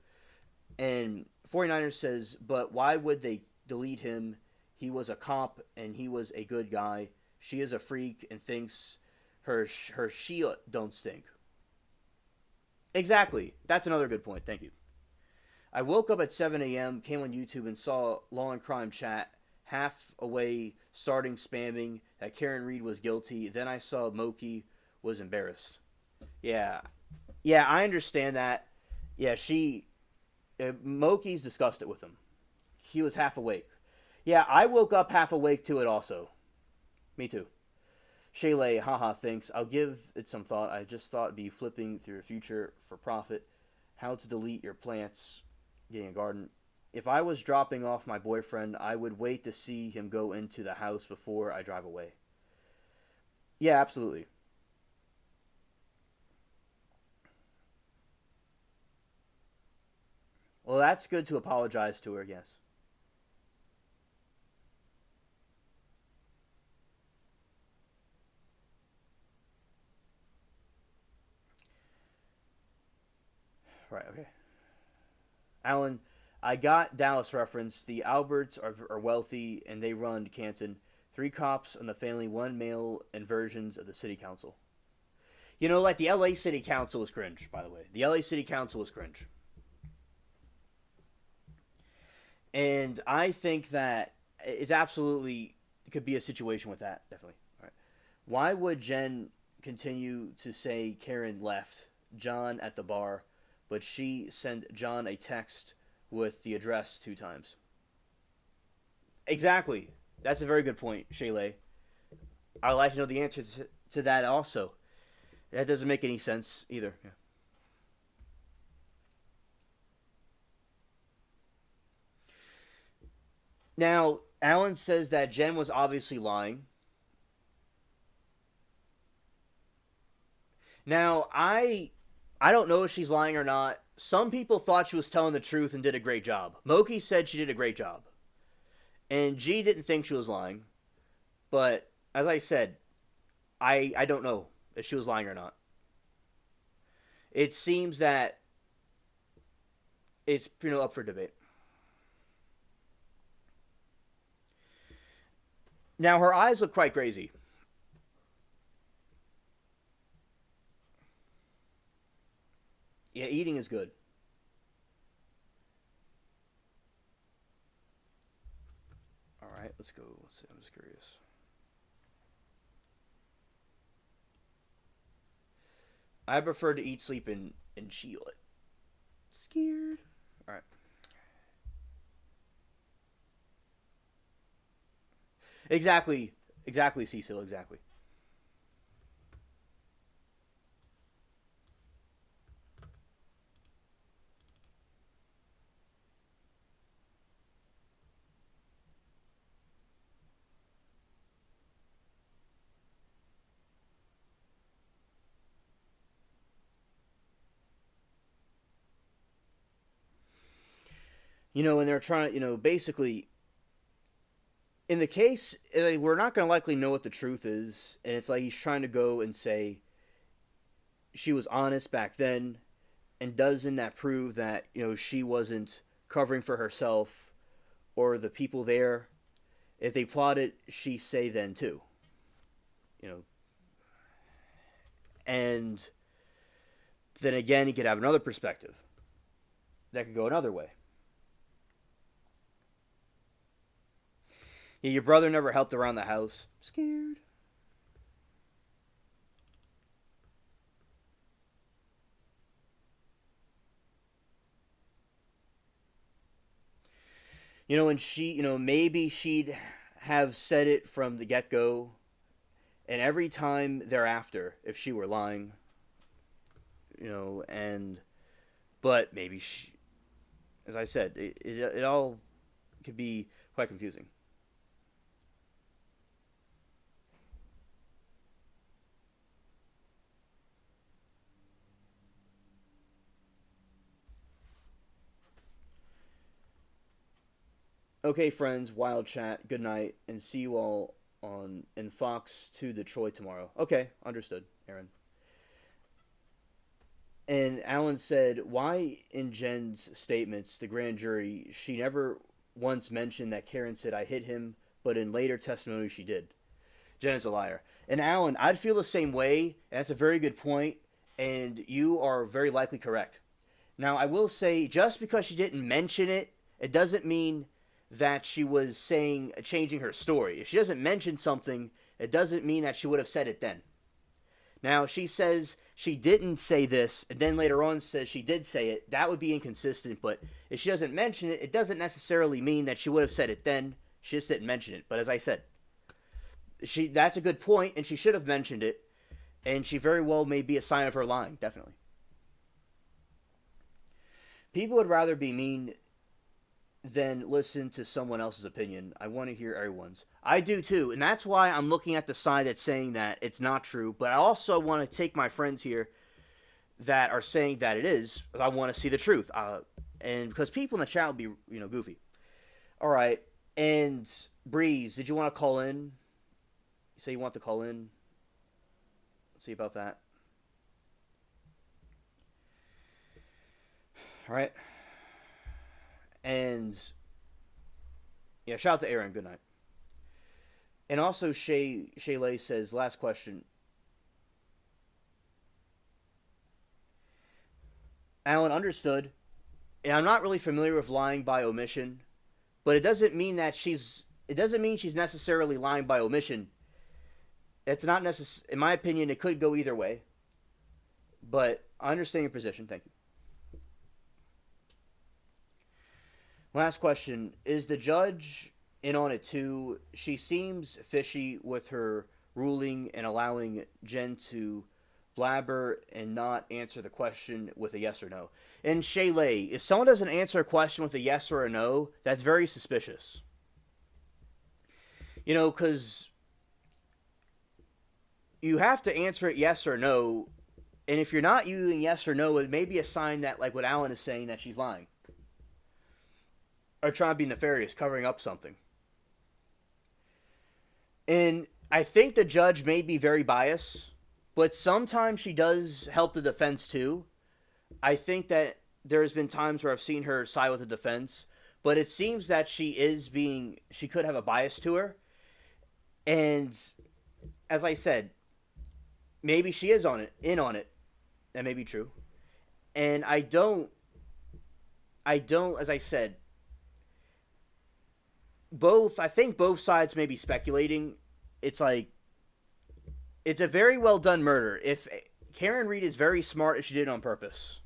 And 49ers says, but why would they delete him? He was a cop and he was a good guy. She is a freak and thinks her Shia don't stink. Exactly. That's another good point. Thank you. I woke up at 7 a.m., came on YouTube and saw Law and Crime chat, half away starting spamming that Karen Reed was guilty. Then I saw Moki was embarrassed. Yeah, I understand that. Yeah, Moki's discussed it with him. He was half awake. Yeah, I woke up half awake to it also. Me too. Shayla, haha, thinks, I'll give it some thought. I just thought it'd be flipping through a future for profit. How to delete your plants. Getting a garden. If I was dropping off my boyfriend, I would wait to see him go into the house before I drive away. Yeah, absolutely. Well, that's good to apologize to her, yes. Right, okay. Alan, I got Dallas reference. The Alberts are wealthy and they run Canton. 3 cops on the family, 1 male, and versions of the city council. Like the LA City Council is cringe, by the way. The LA City Council is cringe. And I think that it's absolutely could be a situation with that, definitely. All right. Why would Jen continue to say Karen left John at the bar, but she sent John a text with the address 2 times? Exactly. That's a very good point, Shayla. I'd like to know the answer to that also. That doesn't make any sense either. Yeah. Now, Alan says that Jen was obviously lying. Now, I don't know if she's lying or not. Some people thought she was telling the truth and did a great job. Moki said she did a great job. And G didn't think she was lying, but as I said, I don't know if she was lying or not. It seems that it's up for debate. Now her eyes look quite crazy. Yeah, eating is good. All right, let's go. Let's see. I'm just curious. I prefer to eat, sleep, and chill it. Scared. All right. Exactly. Exactly, Cecil. Exactly. And they're trying to, basically, in the case, we're not going to likely know what the truth is. And it's like he's trying to go and say she was honest back then. And doesn't that prove that, she wasn't covering for herself or the people there? If they plotted, she say then too. You know, and then again, you could have another perspective that could go another way. Yeah, your brother never helped around the house. Scared. And she, maybe she'd have said it from the get go, and every time thereafter, if she were lying, and but maybe she, as I said, it all could be quite confusing. Okay, friends, wild chat. Good night, and see you all on in Fox to Detroit tomorrow. Okay, understood, Aaron. And Alan said, "Why in Jen's statements, the grand jury, she never once mentioned that Karen said I hit him, but in later testimony she did." Jen is a liar. And Alan, I'd feel the same way. And that's a very good point, and you are very likely correct. Now, I will say, just because she didn't mention it, it doesn't mean that she was saying changing her story. If she doesn't mention something, it doesn't mean that she would have said it then. Now, she says she didn't say this, and then later on says she did say it. That would be inconsistent, but if she doesn't mention it, it doesn't necessarily mean that she would have said it then. She just didn't mention it. But as I said, that's a good point, and she should have mentioned it, and she very well may be a sign of her lying, definitely. People would rather be mean than listen to someone else's opinion. I want to hear everyone's. I do too, and that's why I'm looking at the side that's saying that it's not true. But I also want to take my friends here that are saying that it is. I want to see the truth, and because people in the chat will be goofy. All right, and Breeze, did you want to call in? You say you want to call in. Let's see about that. All right. And yeah, shout out to Aaron. Good night. And also, Shayla says, last question. Alan, understood. And I'm not really familiar with lying by omission, but it doesn't mean that she's. It doesn't mean she's necessarily lying by omission. It's not necessary. In my opinion, it could go either way. But I understand your position. Thank you. Last question. Is the judge in on it too? She seems fishy with her ruling and allowing Jen to blabber and not answer the question with a yes or no. And Shayla, if someone doesn't answer a question with a yes or a no, that's very suspicious. Because you have to answer it yes or no. And if you're not using yes or no, it may be a sign that, like what Alan is saying, that she's lying. Or trying to be nefarious, covering up something. And I think the judge may be very biased, but sometimes she does help the defense too. I think that there's been times where I've seen her side with the defense, but it seems that she could have a bias to her. And as I said, maybe she is in on it. That may be true. And I don't, as I said, I think both sides may be speculating. It's like, it's a very well done murder. If Karen Reed is very smart if she did it on purpose.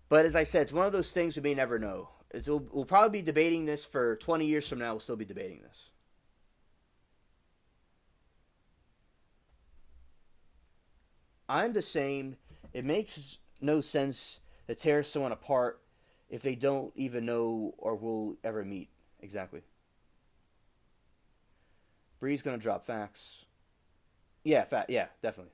But as I said, it's one of those things we may never know. We'll probably be debating this for 20 years from now. We'll still be debating this. I'm the same. It makes no sense to tear someone apart if they don't even know or will ever meet. Exactly. Bree's gonna drop facts. Yeah, yeah, definitely.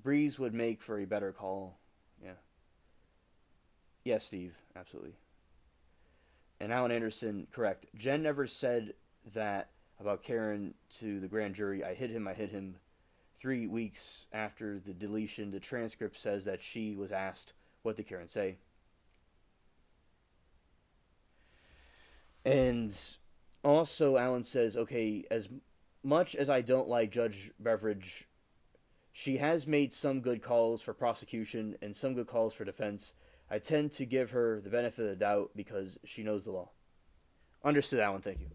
Breeze would make for a better call. Yeah. Yes, Steve. Absolutely. And Alan Anderson, correct. Jen never said that about Karen to the grand jury. I hit him. I hit him. 3 weeks after the deletion, the transcript says that she was asked, "What did Karen say?" And also, Alan says, "Okay, as much as I don't like Judge Beveridge, she has made some good calls for prosecution and some good calls for defense. I tend to give her the benefit of the doubt because she knows the law." Understood, Alan. Thank you.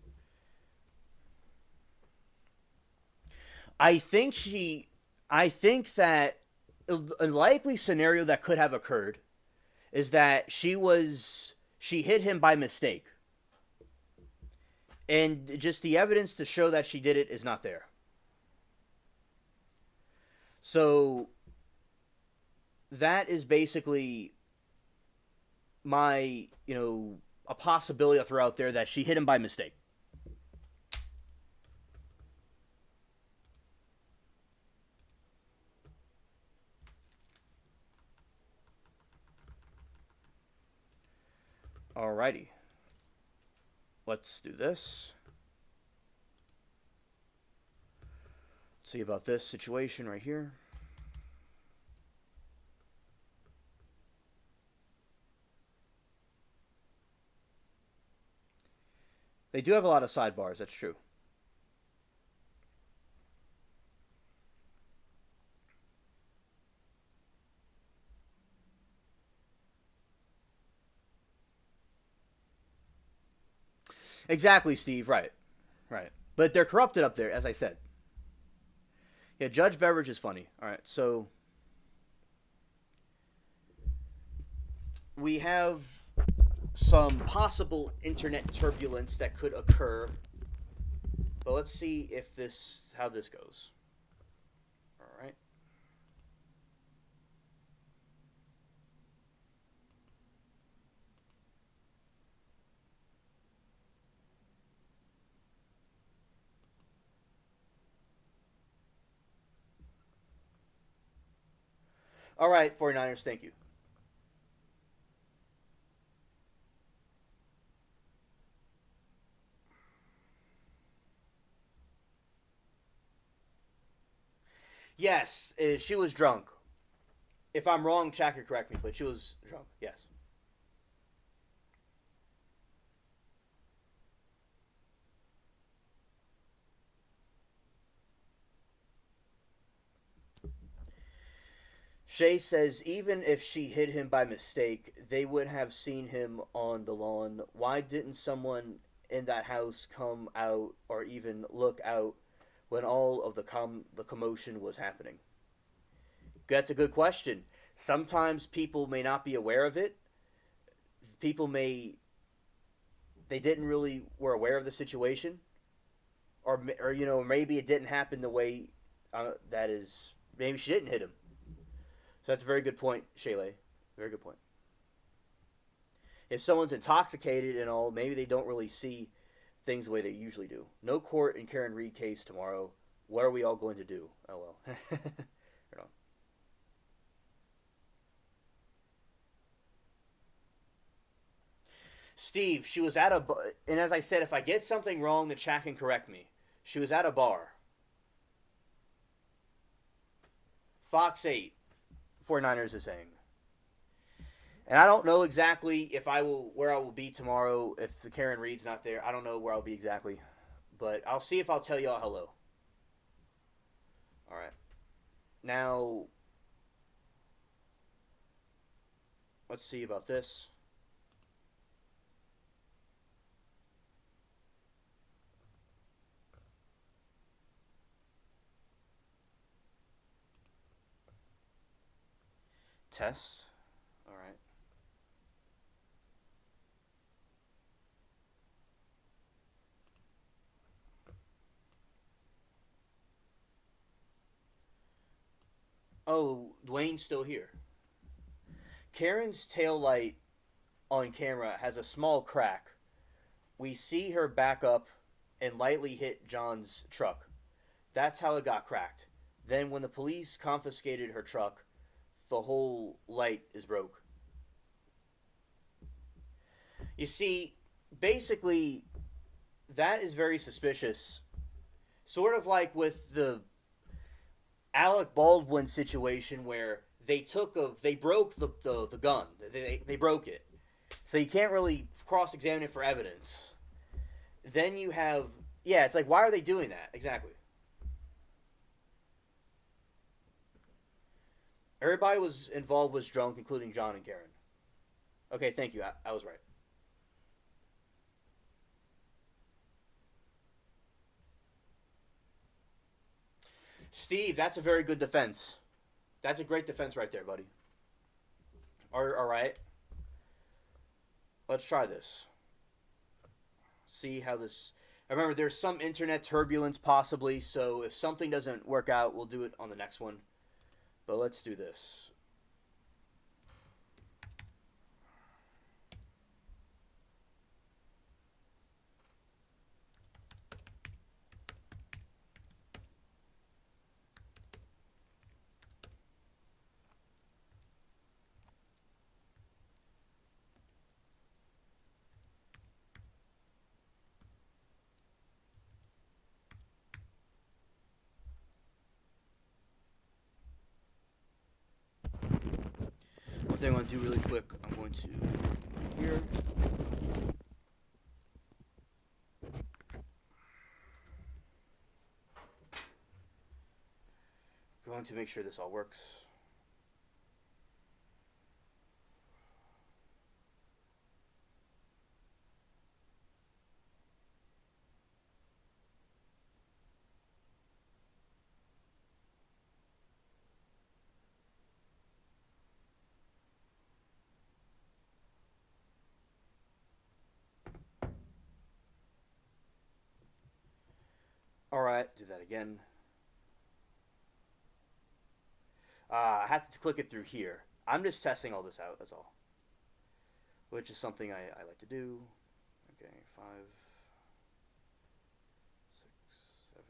I think she. I think that a likely scenario that could have occurred is that she hit him by mistake, and just the evidence to show that she did it is not there. So that is basically my a possibility I throw out there that she hit him by mistake. Alrighty. Let's do this. Let's see about this situation right here. They do have a lot of sidebars, that's true. Exactly, Steve, right. Right. But they're corrupted up there, as I said. Yeah, Judge Beveridge is funny. Alright, so we have some possible internet turbulence that could occur. But let's see how this goes. All right. All right, 49ers, thank you. Yes, she was drunk. If I'm wrong, Chad could correct me, but she was drunk. Yes. Shay says even if she hit him by mistake, they would have seen him on the lawn. Why didn't someone in that house come out or even look out when all of the commotion was happening? That's a good question. Sometimes people may not be aware of it. People may they didn't really were aware of the situation, or maybe it didn't happen the way that is. Maybe she didn't hit him. So that's a very good point, Shayla. Very good point. If someone's intoxicated and all, maybe they don't really see things the way they usually do. No court in Karen Reed case tomorrow. What are we all going to do? Oh well. you know. Steve, she was at a and as I said, if I get something wrong, the chat can correct me. She was at a bar. Fox 8, 49ers is saying. And I don't know exactly if I will where I will be tomorrow if the Karen Reed's not there. I don't know where I'll be exactly, but I'll see if I'll tell y'all hello. All right. Now, let's see about this. Test. All right. Oh, Dwayne's still here. Karen's tail light on camera has a small crack. We see her back up and lightly hit John's truck. That's how it got cracked. Then, when the police confiscated her truck, the whole light is broke. You see, basically, that is very suspicious. Sort of like with the Alec Baldwin situation where they broke the gun. They broke it. So you can't really cross-examine it for evidence. Then you have, yeah, it's like, why are they doing that? Exactly. Everybody was involved was drunk, including John and Karen. Okay, thank you. I was right. Steve, that's a very good defense. That's a great defense right there, buddy. All right. Let's try this. See how this... Remember, there's some internet turbulence possibly, so if something doesn't work out, we'll do it on the next one. But let's do this. One thing I want to do really quick, I'm going to here. Going to make sure this all works. Alright, do that again. I have to click it through here. I'm just testing all this out, that's all. Which is something I like to do. Okay, 5, 6, 7,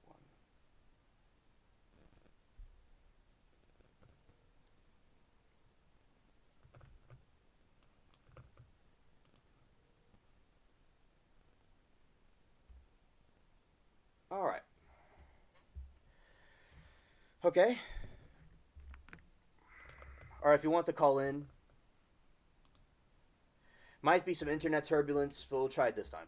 1. Alright. Okay. Alright, if you want to call in, might be some internet turbulence, but we'll try it this time.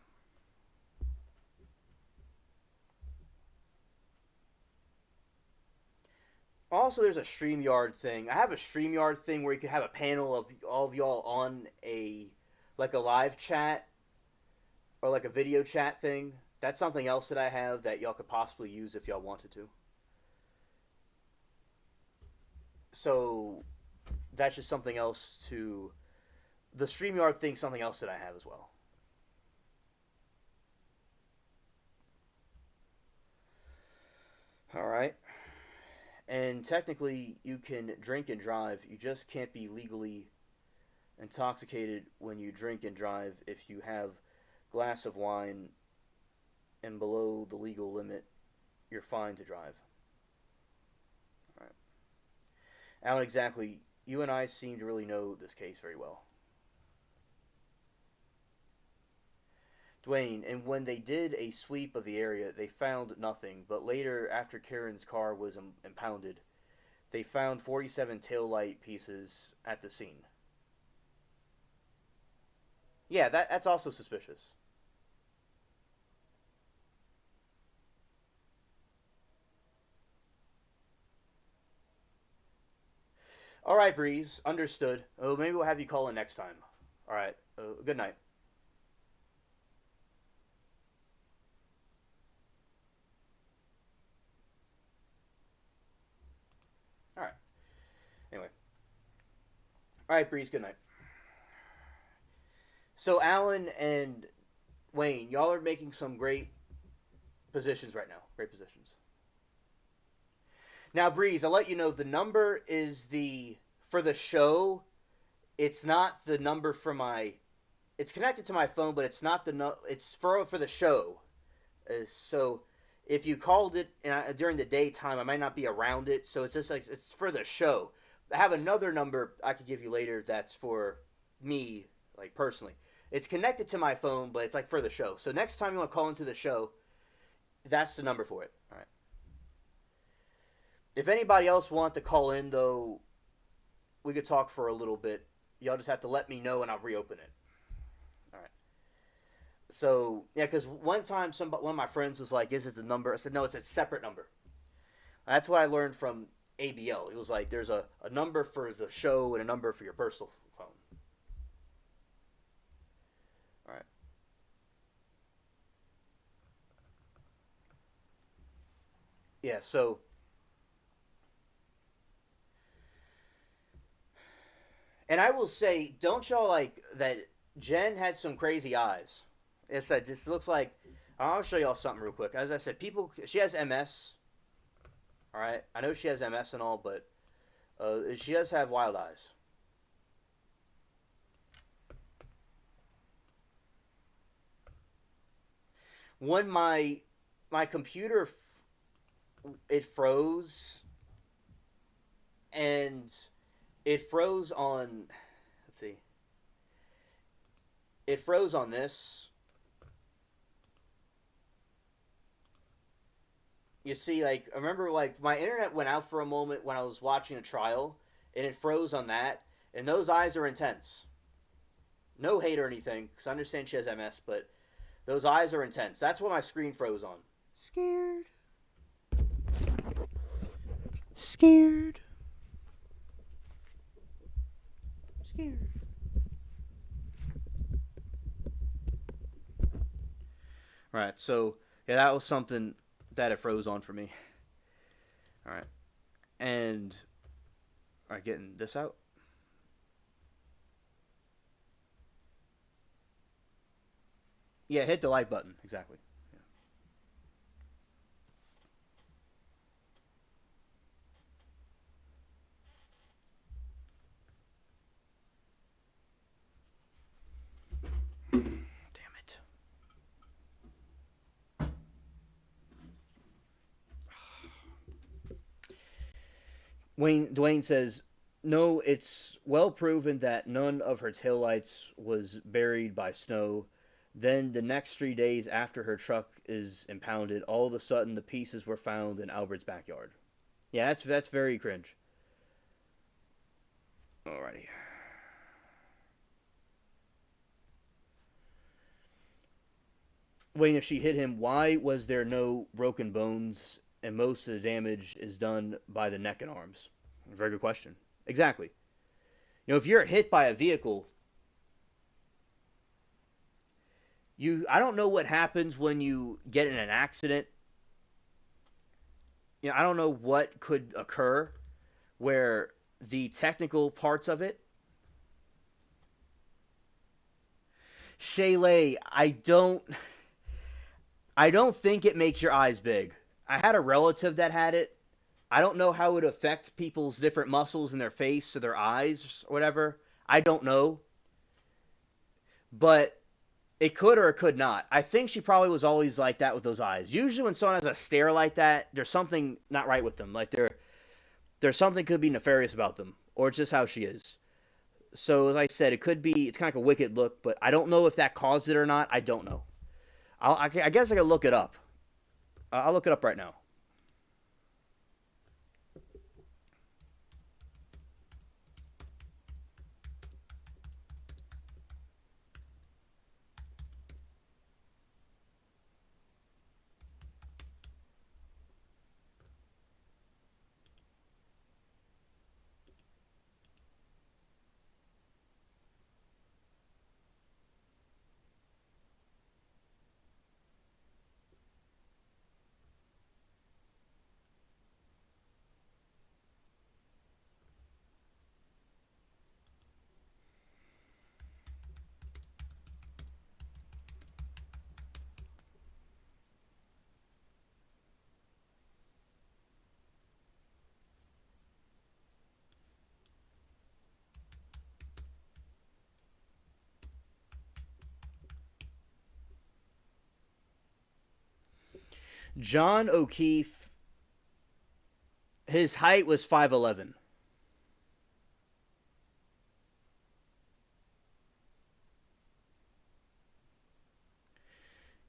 Also, there's a StreamYard thing. I have a StreamYard thing where you could have a panel of all of y'all on like a live chat or like a video chat thing. That's something else that I have that y'all could possibly use if y'all wanted to. So that's just something else to... The StreamYard thing, something else that I have as well. Alright. And technically, you can drink and drive. You just can't be legally intoxicated when you drink and drive. If you have a glass of wine and below the legal limit, you're fine to drive. Alright. Alan, exactly. You and I seem to really know this case very well. Dwayne, and when they did a sweep of the area, they found nothing. But later, after Karen's car was impounded, they found 47 taillight pieces at the scene. Yeah, that's also suspicious. All right, Breeze. Understood. Oh, maybe we'll have you call in next time. All right. Good night. All right. Anyway. All right, Breeze. Good night. So, Alan and Wayne, y'all are making some great positions right now. Great positions. Now, Breeze, I'll let you know the number is the for the show. It's not the number for my. It's connected to my phone, but it's not the no. It's for the show. So if you called it during the daytime, I might not be around it. So it's just like it's for the show. I have another number I could give you later. That's for me, like personally. It's connected to my phone, but it's like for the show. So next time you want to call into the show, that's the number for it. All right. If anybody else want to call in, though, we could talk for a little bit. Y'all just have to let me know, and I'll reopen it. All right. So yeah, because one time one of my friends was like, "Is it the number?" I said, "No, it's a separate number." That's what I learned from ABL. It was like there's a number for the show and a number for your personal phone. All right. Yeah. So and I will say, don't y'all like that? Jen had some crazy eyes. It said just looks like. I'll show y'all something real quick. As I said, people. She has MS. All right, I know she has MS and all, but she does have wild eyes. When my computer it froze, and it froze on. Let's see. It froze on this. You see, like I remember, like my internet went out for a moment when I was watching a trial, and it froze on that. And those eyes are intense. No hate or anything, because I understand she has MS, but those eyes are intense. That's what my screen froze on. Scared. Scared. Scared. Right. So yeah, that was something that it froze on for me. All right. And all right, getting this out. Yeah, hit the like button. Exactly. Yeah. Damn it. Dwayne says, no, it's well proven that none of her taillights was buried by snow. Then the next 3 days after her truck is impounded, all of a sudden the pieces were found in Albert's backyard. Yeah, that's very cringe. Alrighty. Wait, if she hit him, why was there no broken bones and most of the damage is done by the neck and arms? Very good question. Exactly. If you're hit by a vehicle, I don't know what happens when you get in an accident. I don't know what could occur where the technical parts of it. Shayla, I don't think it makes your eyes big. I had a relative that had it. I don't know how it would affect people's different muscles in their face or their eyes or whatever. I don't know. But it could or it could not. I think she probably was always like that with those eyes. Usually when someone has a stare like that, there's something not right with them. Like there's something could be nefarious about them. Or it's just how she is. So as I said, it's kind of like a wicked look, but I don't know if that caused it or not. I don't know. I guess I can look it up. I'll look it up right now. John O'Keefe, his height was 5'11".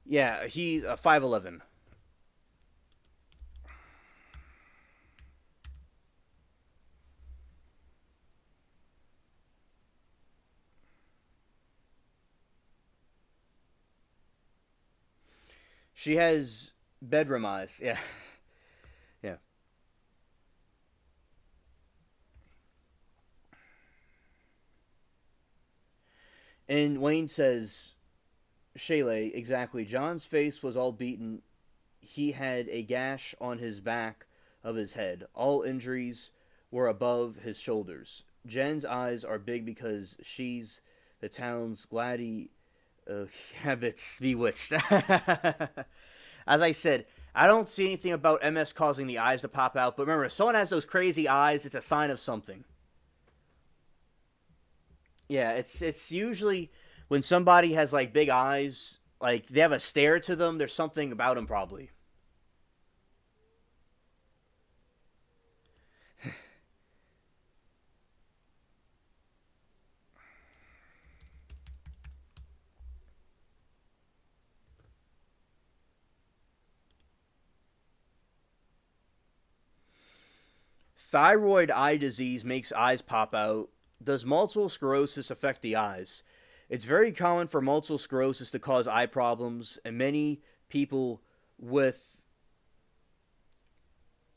Yeah, he 5'11". She has bedroom eyes. Yeah, yeah. And Wayne says, Shayla, exactly. John's face was all beaten. He had a gash on his back of his head. All injuries were above his shoulders. Jen's eyes are big because she's the town's gladdy habits bewitched. As I said, I don't see anything about MS causing the eyes to pop out, but remember, if someone has those crazy eyes, it's a sign of something. Yeah, it's usually when somebody has like big eyes, like they have a stare to them. There's something about them probably. Thyroid eye disease makes eyes pop out. Does multiple sclerosis affect the eyes? It's very common for multiple sclerosis to cause eye problems, and many people with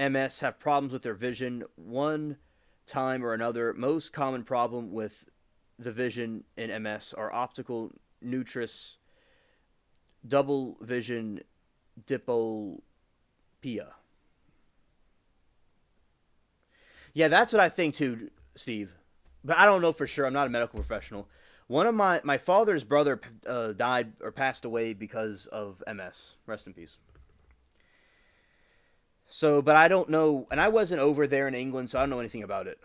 MS have problems with their vision one time or another. Most common problem with the vision in MS are optical neuritis, double vision, diplopia. Yeah, that's what I think too, Steve. But I don't know for sure. I'm not a medical professional. One of my father's brother died or passed away because of MS. Rest in peace. So, but I don't know, and I wasn't over there in England, so I don't know anything about it.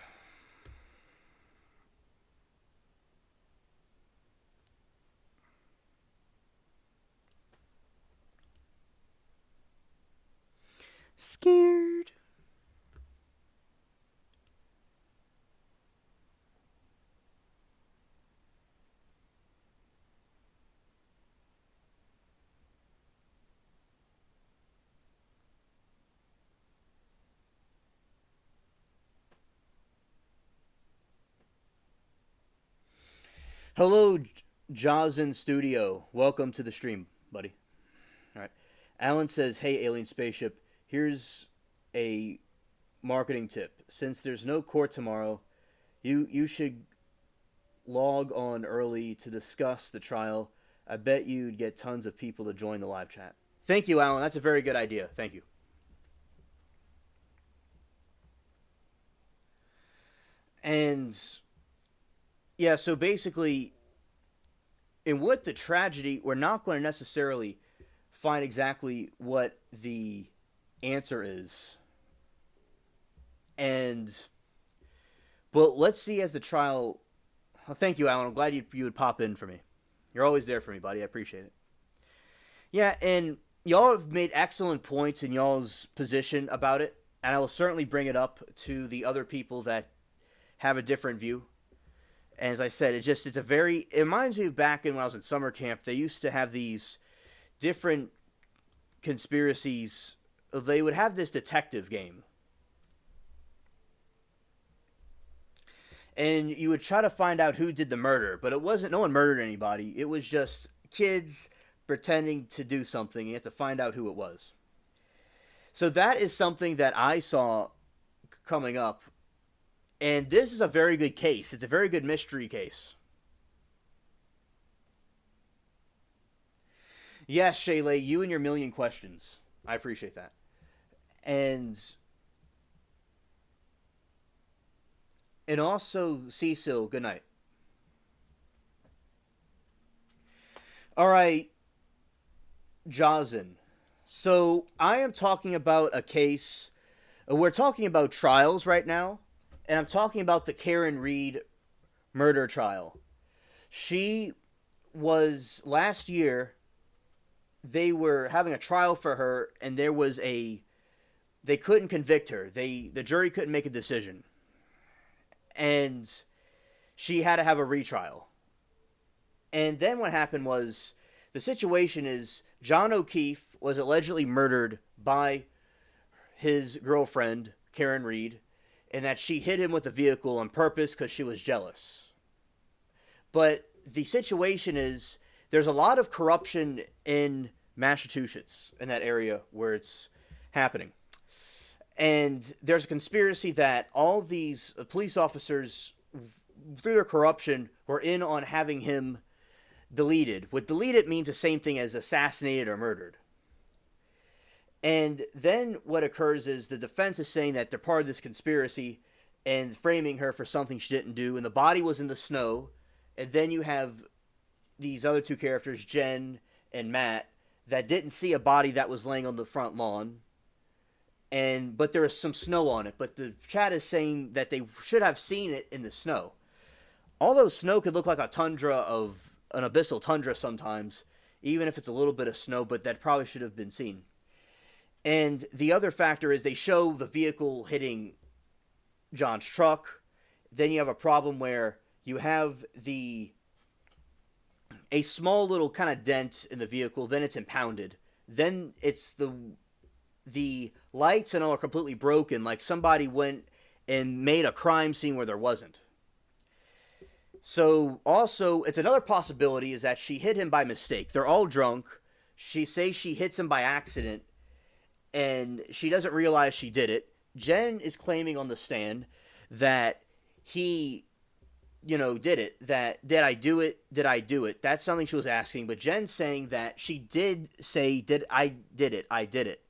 Scared. Hello, Jaws Studio. Welcome to the stream, buddy. All right. Alan says, "Hey, alien spaceship. Here's a marketing tip. Since there's no court tomorrow, you should log on early to discuss the trial. I bet you'd get tons of people to join the live chat." Thank you, Alan. That's a very good idea. Thank you. And yeah, so basically, in what the tragedy, we're not going to necessarily find exactly what the answer is. And but let's see as the trial. Oh, thank you, Alan. I'm glad you would pop in for me. You're always there for me, buddy. I appreciate it. Yeah, and y'all have made excellent points in y'all's position about it, and I will certainly bring it up to the other people that have a different view. And as I said, it's a very, it reminds me of back in when I was in summer camp. They used to have these different conspiracies, they would have this detective game. And you would try to find out who did the murder, but it wasn't, no one murdered anybody. It was just kids pretending to do something, and you have to find out who it was. So that is something that I saw coming up. And this is a very good case. It's a very good mystery case. Yes, Shayla, you and your million questions. I appreciate that. And also, Cecil, good night. All right, Jazin. So I am talking about a case. We're talking about trials right now, and I'm talking about the Karen Reed murder trial. She was last year. They were having a trial for her, and they couldn't convict her. The jury couldn't make a decision, and she had to have a retrial. And then what happened was, the situation is John O'Keefe was allegedly murdered by his girlfriend, Karen Reed, and that she hit him with a vehicle on purpose because she was jealous. But the situation is, there's a lot of corruption in Massachusetts, in that area where it's happening. And there's a conspiracy that all these police officers, through their corruption, were in on having him deleted. What deleted means the same thing as assassinated or murdered. And then what occurs is the defense is saying that they're part of this conspiracy and framing her for something she didn't do. And the body was in the snow. And then you have these other two characters, Jen and Matt, that didn't see a body that was laying on the front lawn. But there was some snow on it. But the chat is saying that they should have seen it in the snow. Although snow could look like a tundra of an abyssal tundra sometimes, even if it's a little bit of snow, but that probably should have been seen. And the other factor is they show the vehicle hitting John's truck. Then you have a problem where you have a small little kind of dent in the vehicle, then it's impounded. Then it's the lights and all are completely broken, like somebody went and made a crime scene where there wasn't. So also, it's another possibility is that she hit him by mistake. They're all drunk. She says she hits him by accident, and she doesn't realize she did it. Jen is claiming on the stand that he, did it. That, did I do it? Did I do it? That's something she was asking. But Jen's saying that she did say, I did it. I did it.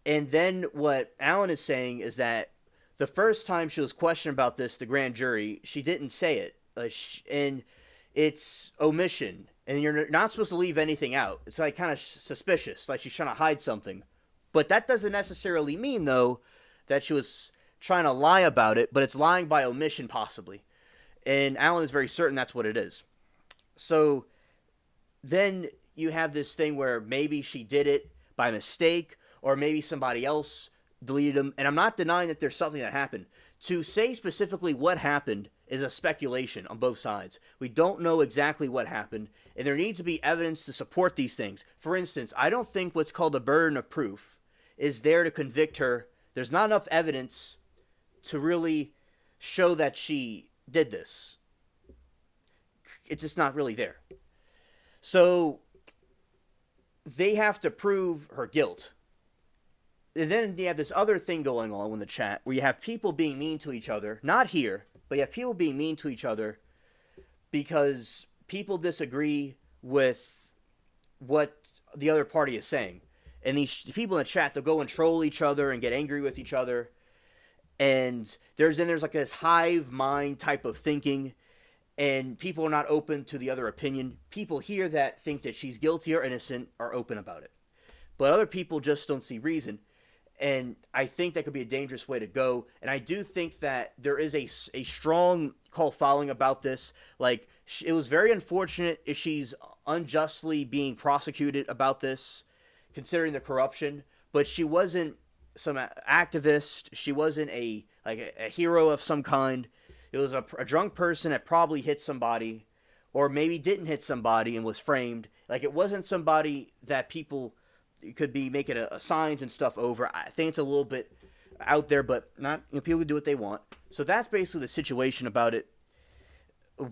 And then what Alan is saying is that the first time she was questioned about this, the grand jury, she didn't say it. And it's omission. And you're not supposed to leave anything out. It's like kind of suspicious, like she's trying to hide something. But that doesn't necessarily mean, though, that she was trying to lie about it, but it's lying by omission, possibly. And Alan is very certain that's what it is. So then you have this thing where maybe she did it by mistake, or maybe somebody else deleted them. And I'm not denying that there's something that happened. To say specifically what happened is a speculation on both sides. We don't know exactly what happened, and there needs to be evidence to support these things. For instance, I don't think what's called a burden of proof is there to convict her. There's not enough evidence to really show that she did this. It's just not really there. So they have to prove her guilt. And then you have this other thing going on in the chat where you have people being mean to each other. Not here, but you have people being mean to each other because people disagree with what the other party is saying. And these people in the chat, they'll go and troll each other and get angry with each other. And there's like this hive mind type of thinking. And people are not open to the other opinion. People here that think that she's guilty or innocent are open about it. But other people just don't see reason. And I think that could be a dangerous way to go. And I do think that there is a strong call following about this. Like, it was very unfortunate if she's unjustly being prosecuted about this, considering the corruption. But she wasn't some activist. She wasn't a hero of some kind. It was a drunk person that probably hit somebody or maybe didn't hit somebody and was framed. Like, it wasn't somebody that people could be making signs and stuff over. I think it's a little bit out there, but not, people can do what they want. So that's basically the situation about it,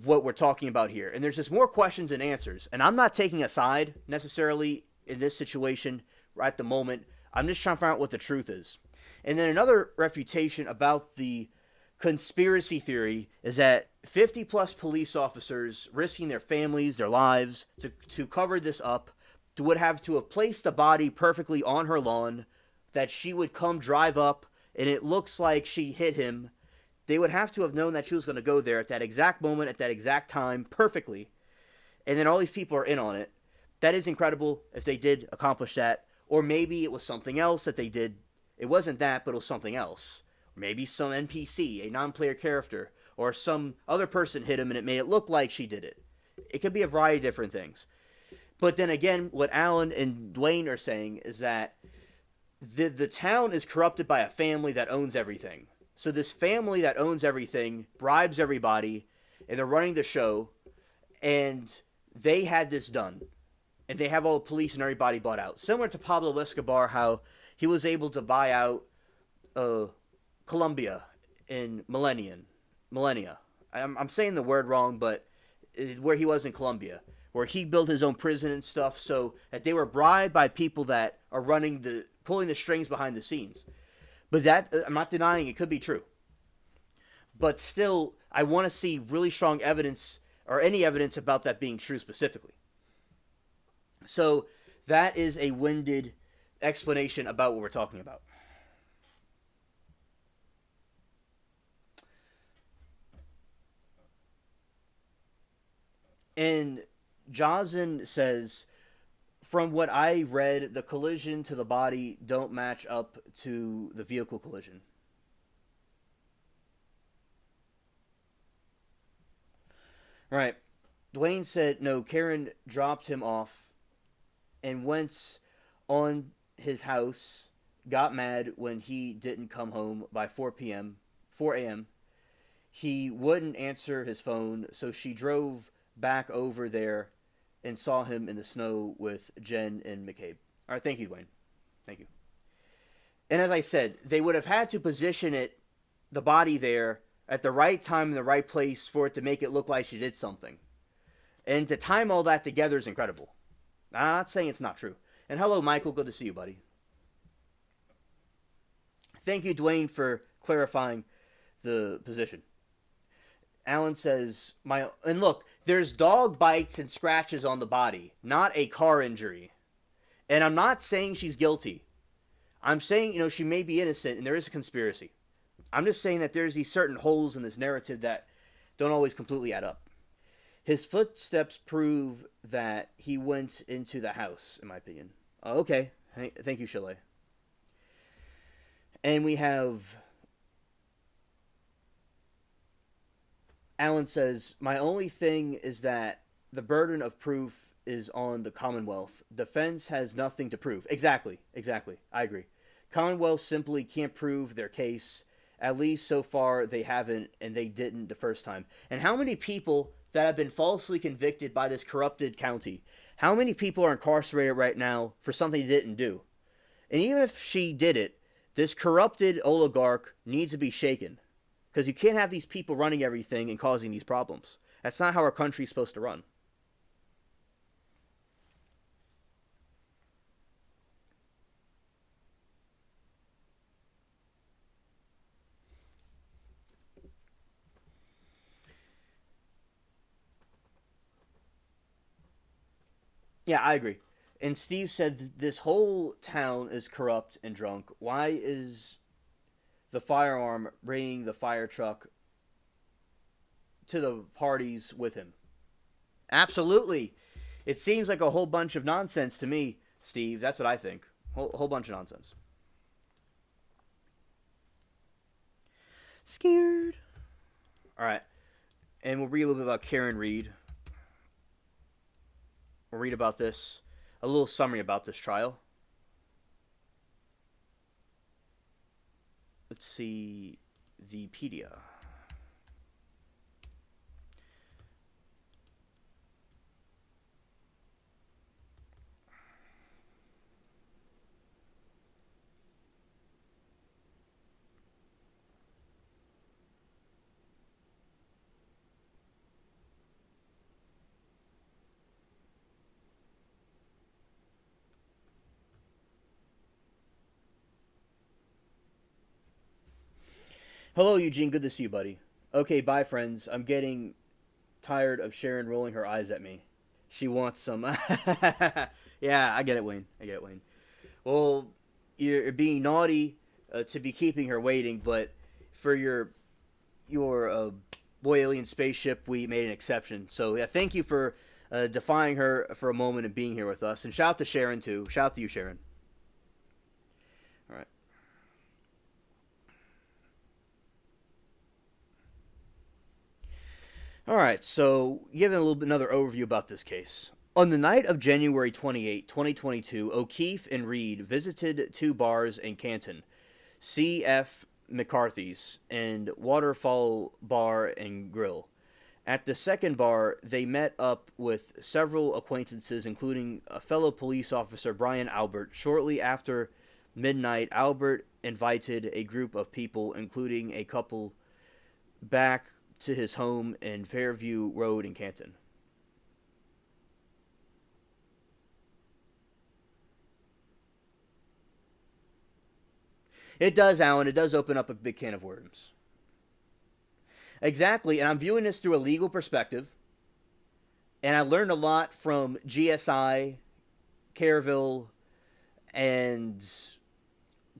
what we're talking about here. And there's just more questions and answers. And I'm not taking a side necessarily in this situation right at the moment. I'm just trying to find out what the truth is. And then another refutation about the conspiracy theory is that 50 plus police officers risking their families, their lives to cover this up would have to have placed the body perfectly on her lawn, that she would come drive up and it looks like she hit him. They would have to have known that she was going to go there at that exact moment, at that exact time, perfectly. And then all these people are in on it. That is incredible if they did accomplish that. Or maybe it was something else that they did. It wasn't that, but it was something else. Maybe some NPC, a non-player character, or some other person hit him and it made it look like she did it. It could be a variety of different things. But then again, what Alan and Dwayne are saying is that the town is corrupted by a family that owns everything. So this family that owns everything bribes everybody, and they're running the show, and they had this done. And they have all the police and everybody bought out. Similar to Pablo Escobar, how he was able to buy out Colombia in millennia. I'm saying the word wrong, but where he was in Colombia, where he built his own prison and stuff, so that they were bribed by people that are pulling the strings behind the scenes. But that, I'm not denying it could be true. But still, I want to see really strong evidence, or any evidence about that being true specifically. So that is a winded explanation about what we're talking about. And Jazin says, from what I read, the collision to the body don't match up to the vehicle collision. Right. Dwayne said, no, Karen dropped him off and went on his house, got mad when he didn't come home by 4 a.m. He wouldn't answer his phone, so she drove back over there and saw him in the snow with Jen and McCabe. All right, thank you, Dwayne. Thank you. And as I said, they would have had to position the body there at the right time in the right place for it to make it look like she did something. And to time all that together is incredible. I'm not saying it's not true. And hello, Michael. Good to see you, buddy. Thank you, Dwayne, for clarifying the position. Alan says, and look, there's dog bites and scratches on the body, not a car injury. And I'm not saying she's guilty. I'm saying, she may be innocent and there is a conspiracy. I'm just saying that there's these certain holes in this narrative that don't always completely add up. His footsteps prove that he went into the house, in my opinion. Oh, okay. Thank you, Chalet. And we have... Alan says, my only thing is that the burden of proof is on the Commonwealth. Defense has nothing to prove. Exactly. I agree. Commonwealth simply can't prove their case. At least so far they haven't, and they didn't the first time. And how many people that have been falsely convicted by this corrupted county, how many people are incarcerated right now for something they didn't do? And even if she did it, this corrupted oligarch needs to be shaken. Because you can't have these people running everything and causing these problems. That's not how our country's supposed to run. Yeah, I agree. And Steve said this whole town is corrupt and drunk. Why is the firearm bringing the fire truck to the parties with him? Absolutely. It seems like a whole bunch of nonsense to me, Steve. That's what I think. Whole bunch of nonsense. Scared. All right. And we'll read a little bit about Karen Reed. We'll read about this. A little summary about this trial. Let's see. The Pedia. Hello, Eugene. Good to see you, buddy. Okay, bye, friends. I'm getting tired of Sharon rolling her eyes at me. She wants some. Yeah, I get it, Wayne. I get it, Wayne. Well, you're being naughty to be keeping her waiting, but for your boy alien spaceship, we made an exception. So yeah, thank you for defying her for a moment and being here with us. And shout out to Sharon too. Shout out to you, Sharon. All right. All right, so giving a little bit another overview about this case. On the night of January 28, 2022, O'Keefe and Reed visited two bars in Canton, C.F. McCarthy's and Waterfall Bar and Grill. At the second bar, they met up with several acquaintances, including a fellow police officer, Brian Albert. Shortly after midnight, Albert invited a group of people, including a couple, back to his home in Fairview Road in Canton. It does, Alan. It does open up a big can of worms. Exactly, and I'm viewing this through a legal perspective, and I learned a lot from GSI, Careville, and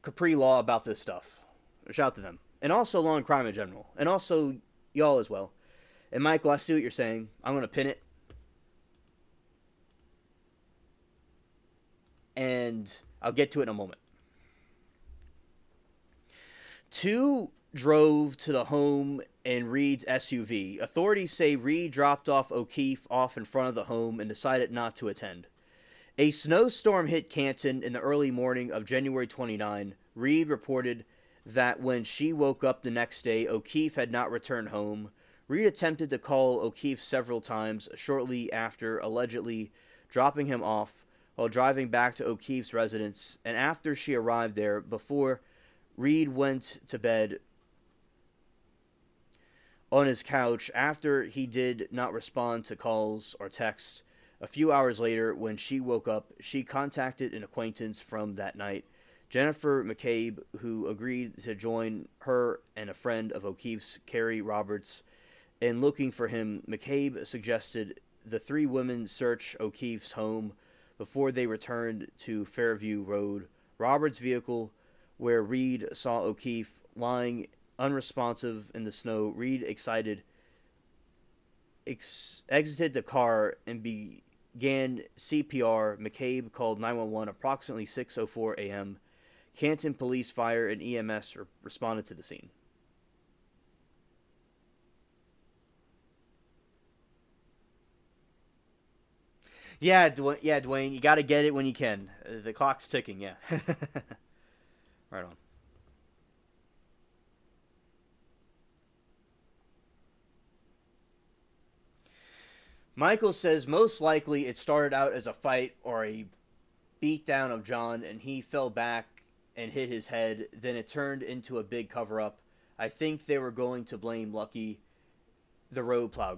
Capri Law about this stuff. Shout out to them. And also Law and Crime in general. And also y'all as well. And Michael, I see what you're saying. I'm going to pin it. And I'll get to it in a moment. Two drove to the home in Reed's SUV. Authorities say Reed dropped off O'Keefe off in front of the home and decided not to attend. A snowstorm hit Canton in the early morning of January 29. Reed reported that when she woke up the next day, O'Keefe had not returned home. Reed attempted to call O'Keefe several times shortly after allegedly dropping him off while driving back to O'Keefe's residence, and after she arrived there, before Reed went to bed on his couch after he did not respond to calls or texts. A few hours later, when she woke up, she contacted an acquaintance from that night, Jennifer McCabe, who agreed to join her and a friend of O'Keefe's, Carrie Roberts, in looking for him. McCabe suggested the three women search O'Keefe's home before they returned to Fairview Road. Roberts' vehicle, where Reed saw O'Keefe lying unresponsive in the snow. Reed exited the car and began CPR. McCabe called 911 approximately 6:04 a.m. Canton Police, Fire, and EMS responded to the scene. Yeah, Dwayne, you got to get it when you can. The clock's ticking, yeah. Right on. Michael says most likely it started out as a fight or a beatdown of John, and he fell back and hit his head. Then it turned into a big cover up. I think they were going to blame Lucky, the road plow guy.